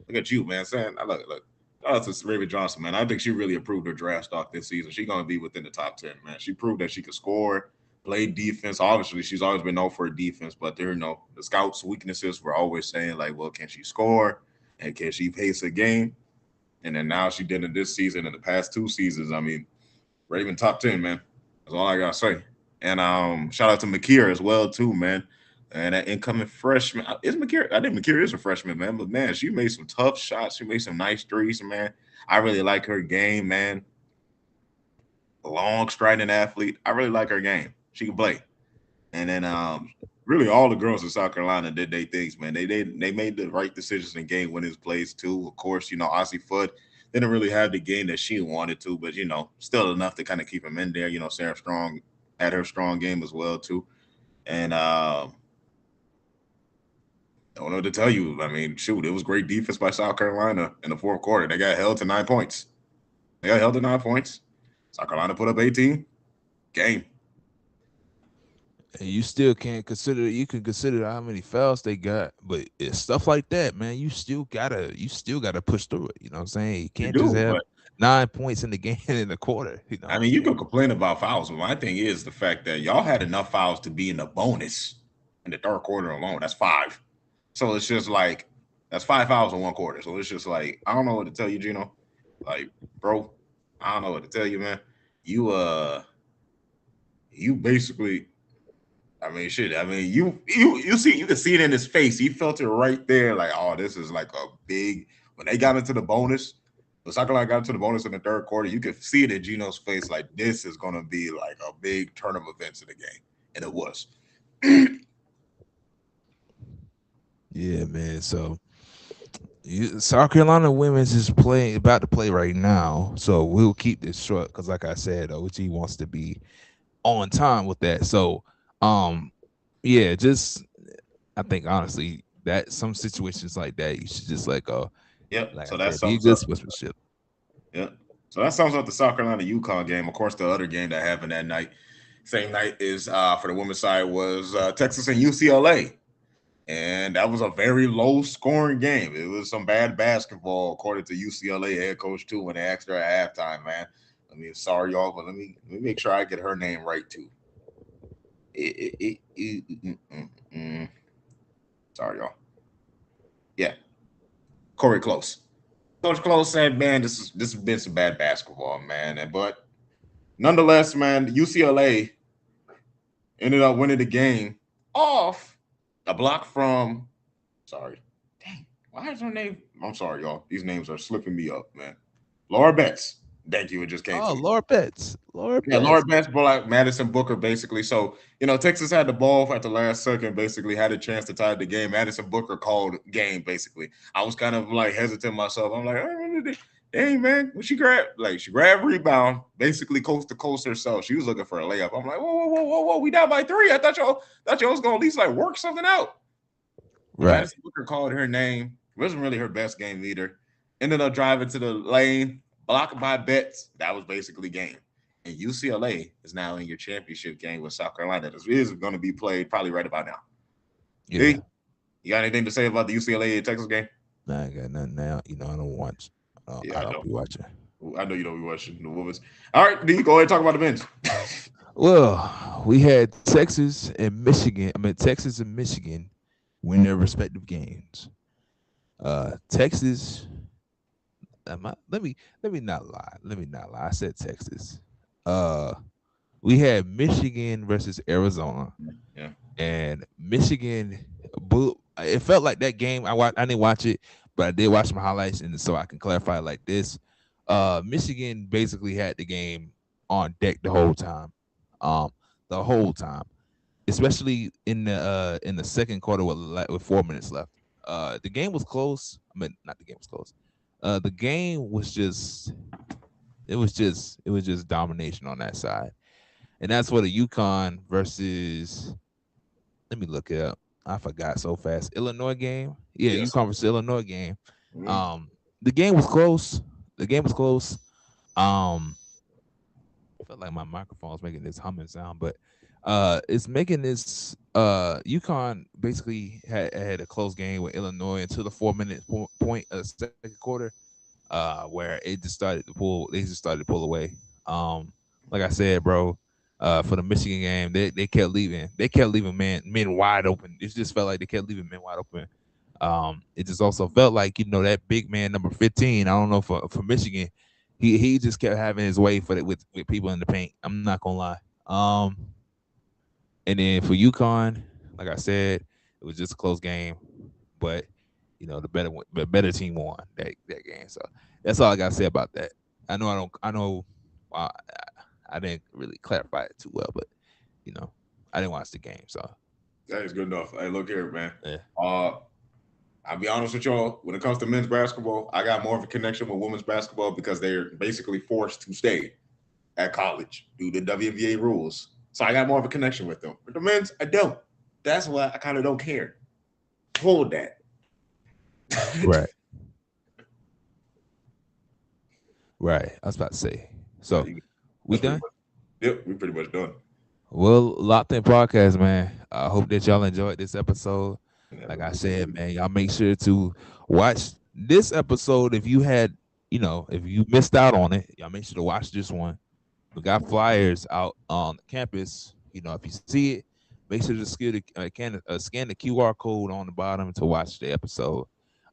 Look at you, man. Saying look. Shout out to Raven Johnson, man. I think she really improved her draft stock this season. She's gonna be within the top 10, man. She proved that she could score, play defense. Obviously, she's always been known for her defense, but there, the scouts' weaknesses were always saying, like, well, can she score and can she pace a game? And then now she did it this season and the past two seasons. I mean, Raven top 10, man. That's all I gotta say. And shout out to Makira as well, too, man. And that incoming freshman is Makira. I think Makira is a freshman, man. But man, she made some tough shots. She made some nice threes, man. I really like her game, man. Long striding athlete. I really like her game. She can play. And then really all the girls in South Carolina did their things, man. They made the right decisions in game winners plays too. Of course, Aussie Foot didn't really have the game that she wanted to, but still enough to kind of keep him in there. Sarah Strong had her strong game as well too. And I don't know what to tell you. I mean, shoot, it was great defense by South Carolina in the fourth quarter. They got held to 9 points. South Carolina put up 18. Game. And you still can't consider. You can consider how many fouls they got, but it's stuff like that, man. You still gotta push through it. You know what I'm saying? You can't just have 9 points in the game in the quarter. I mean, you can complain about fouls, but my thing is the fact that y'all had enough fouls to be in the bonus in the third quarter alone. That's 5. So it's just like that's 5 fouls in one quarter. So it's just like I don't know what to tell you, Gino. Like, bro, I don't know what to tell you, man. You basically, I mean, shit. I mean, you see, you can see it in his face. He felt it right there. Like, oh, this is like a big. When they got into the bonus, when South Carolina got into the bonus in the third quarter, you could see it in Gino's face. Like, this is gonna be like a big turn of events in the game, and it was. Yeah, man. So South Carolina women's is about to play right now. So we'll keep this short because, like I said, OG wants to be on time with that. So, yeah, just I think honestly that some situations like that you should just let go. Yep. Like so I that's said, be good sportsmanship. Yep. So that sums up the South Carolina UConn game. Of course, the other game that happened that night, same night, is for the women's side was Texas and UCLA. And that was a very low scoring game. It was some bad basketball, according to UCLA head coach too, when they asked her at halftime, man. I mean, sorry y'all, but let me make sure I get her name right too. Sorry y'all. Yeah, Corey Close. Coach Close said, "Man, this has been some bad basketball, man." But nonetheless, man, UCLA ended up winning the game off a block from. Sorry, dang, why is her name? I'm sorry, y'all. These names are slipping me up, man. Laura Betts. Thank you. It just came to me. Laura Betts. Yeah, Laura Betts, like Madison Booker, basically. So, Texas had the ball at the last second, basically had a chance to tie the game. Madison Booker called game, basically. I was kind of like hesitant myself. I'm like, oh, dang, man. When she grabbed rebound, basically coast to coast herself. She was looking for a layup. I'm like, whoa. We down by 3. I thought y'all was going to at least like work something out. Right. Madison Booker called her name. It wasn't really her best game either. Ended up driving to the lane. Blocked by Betts. That was basically game. And UCLA is now in your championship game with South Carolina. This is going to be played probably right about now. Yeah. Hey, you got anything to say about the UCLA and Texas game? Nah, I got nothing now. I don't watch. I don't be watching. I know you don't be watching the women's. All right, D, go ahead and talk about the men's. Well, we had Texas and Michigan win their respective games. Texas. Let me not lie. I said Texas. We had Michigan versus Arizona. Yeah. And Michigan it felt like that game. I didn't watch it, but I did watch my highlights, and so I can clarify it like this. Michigan basically had the game on deck the whole time, um, the whole time, especially in the second quarter with 4 minutes left. The game was close. I mean, not the game was close. The game was just it was just domination on that side, and that's what the UConn versus. Let me look it up. I forgot so fast. Illinois game. Yeah, Yes. UConn versus Illinois game. Mhm. Um, the game was close. The game was close. Um, I felt like my microphone was making this humming sound, but it's making this UConn basically had a close game with Illinois until the 4 minute point of the second quarter, where it just started to pull. They just started to pull away. Like I said, bro, for the Michigan game, they kept leaving men wide open. It just felt like they kept leaving men wide open. It just also felt like that big man number 15. I don't know for Michigan, he just kept having his way for it with people in the paint. I'm not gonna lie. And then for UConn, like I said, it was just a close game, but the better team won that game. So that's all I gotta say about that. I know I don't. I know I didn't really clarify it too well, but you know I didn't watch the game, so That is good enough. Hey, look here, man. yeah. Uh, I'll be honest with y'all. When it comes to men's basketball, I got more of a connection with women's basketball because they're basically forced to stay at college due to WNBA rules. So I got more of a connection with them. But the men's, I don't. That's why I kind of don't care. Hold that. Right, right. I was about to say. So we That's pretty done. much. Yep, we pretty much done. Well, Locked In Podcast, man. I hope that y'all enjoyed this episode. Like I said, man, y'all make sure to watch this episode. If you missed out on it, y'all make sure to watch this one. We got flyers out on campus. If you see it, make sure to scan the QR code on the bottom to watch the episode.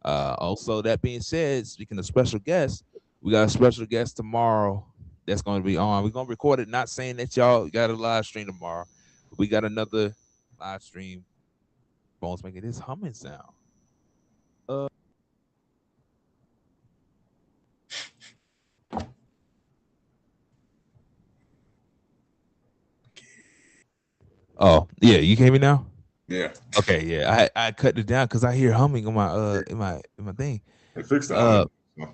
Also, that being said, speaking of special guests, we got a special guest tomorrow that's going to be on. We're going to record it, not saying that y'all got a live stream tomorrow. But we got another live stream. Phone's making this humming sound. Uh, oh, yeah, you can hear me now? Yeah. Okay, yeah. I cut it down because I hear humming on my in my thing. They fixed the Uh, humming. So,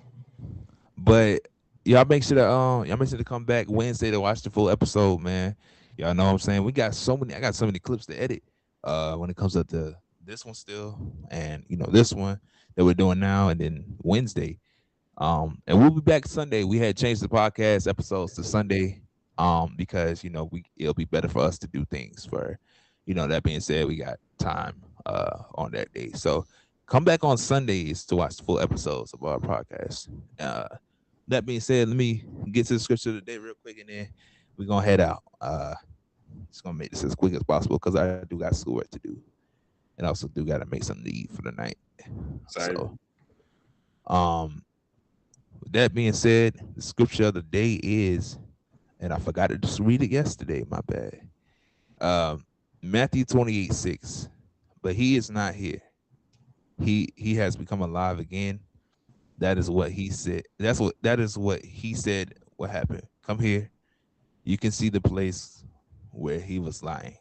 but y'all make sure to come back Wednesday to watch the full episode, man. Y'all know what I'm saying. I got so many clips to edit. When it comes up to this one still, and this one that we're doing now, and then Wednesday. And we'll be back Sunday. We had changed the podcast episodes to Sunday, because it'll be better for us to do things for, that being said, we got time on that day. So come back on Sundays to watch the full episodes of our podcast. Uh, that being said, let me get to the scripture of the day real quick, and then we're gonna head out. Just gonna make this as quick as possible because I do got schoolwork to do, and also do got to make something to eat for the night. sorry. So, um, with that being said, the scripture of the day is, and I forgot to just read it yesterday. My bad. Matthew 28:6. But he is not here. He has become alive again. That is what he said. That is what he said. What happened? Come here. You can see the place where he was lying.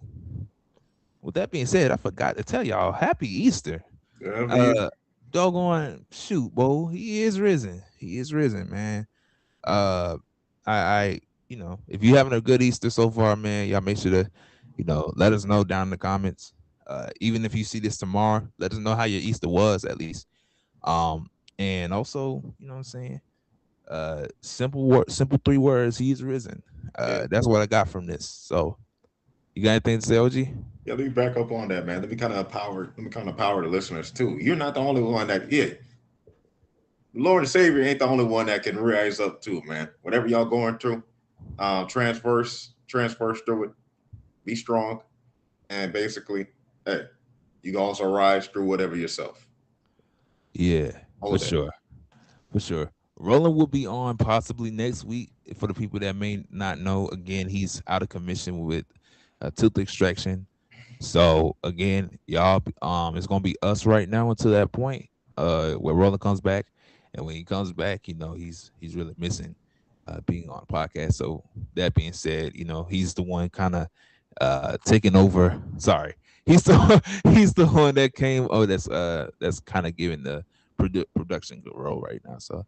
With that being said, I forgot to tell y'all Happy Easter. Yeah, Uh, doggone shoot, Bo. He is risen. He is risen, man. Uh, I if you having a good Easter so far, man, y'all make sure to, let us know down in the comments. Even if you see this tomorrow, let us know how your Easter was at least. Um, and also, you know what I'm saying? Simple 3 words. He's risen. yeah. That's what I got from this. So, you got anything to say, OG? Yeah, let me back up on that, man. Let me kind of power the listeners too. You're not the only one that the Lord and Savior ain't the only one that can rise up too, man. Whatever y'all going through, transverse through it. Be strong, and basically, hey, you can also rise through whatever yourself. Yeah, for Hold that. sure. For sure. Roland will be on possibly next week. For the people that may not know, again, he's out of commission with tooth extraction. So again, y'all, it's gonna be us right now until that point. Where Roland comes back, and when he comes back, he's really missing being on a podcast. So that being said, he's the one kind of taking over. Sorry, he's the he's the one that came. Oh, that's kind of giving the production role right now. So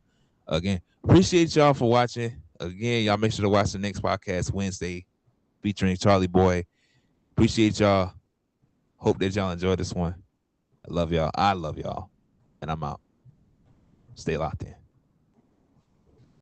again, appreciate y'all for watching. Again, y'all make sure to watch the next podcast Wednesday featuring Charlie Boy. Appreciate y'all. Hope that y'all enjoyed this one. I love y'all. I love y'all. And I'm out. Stay locked in.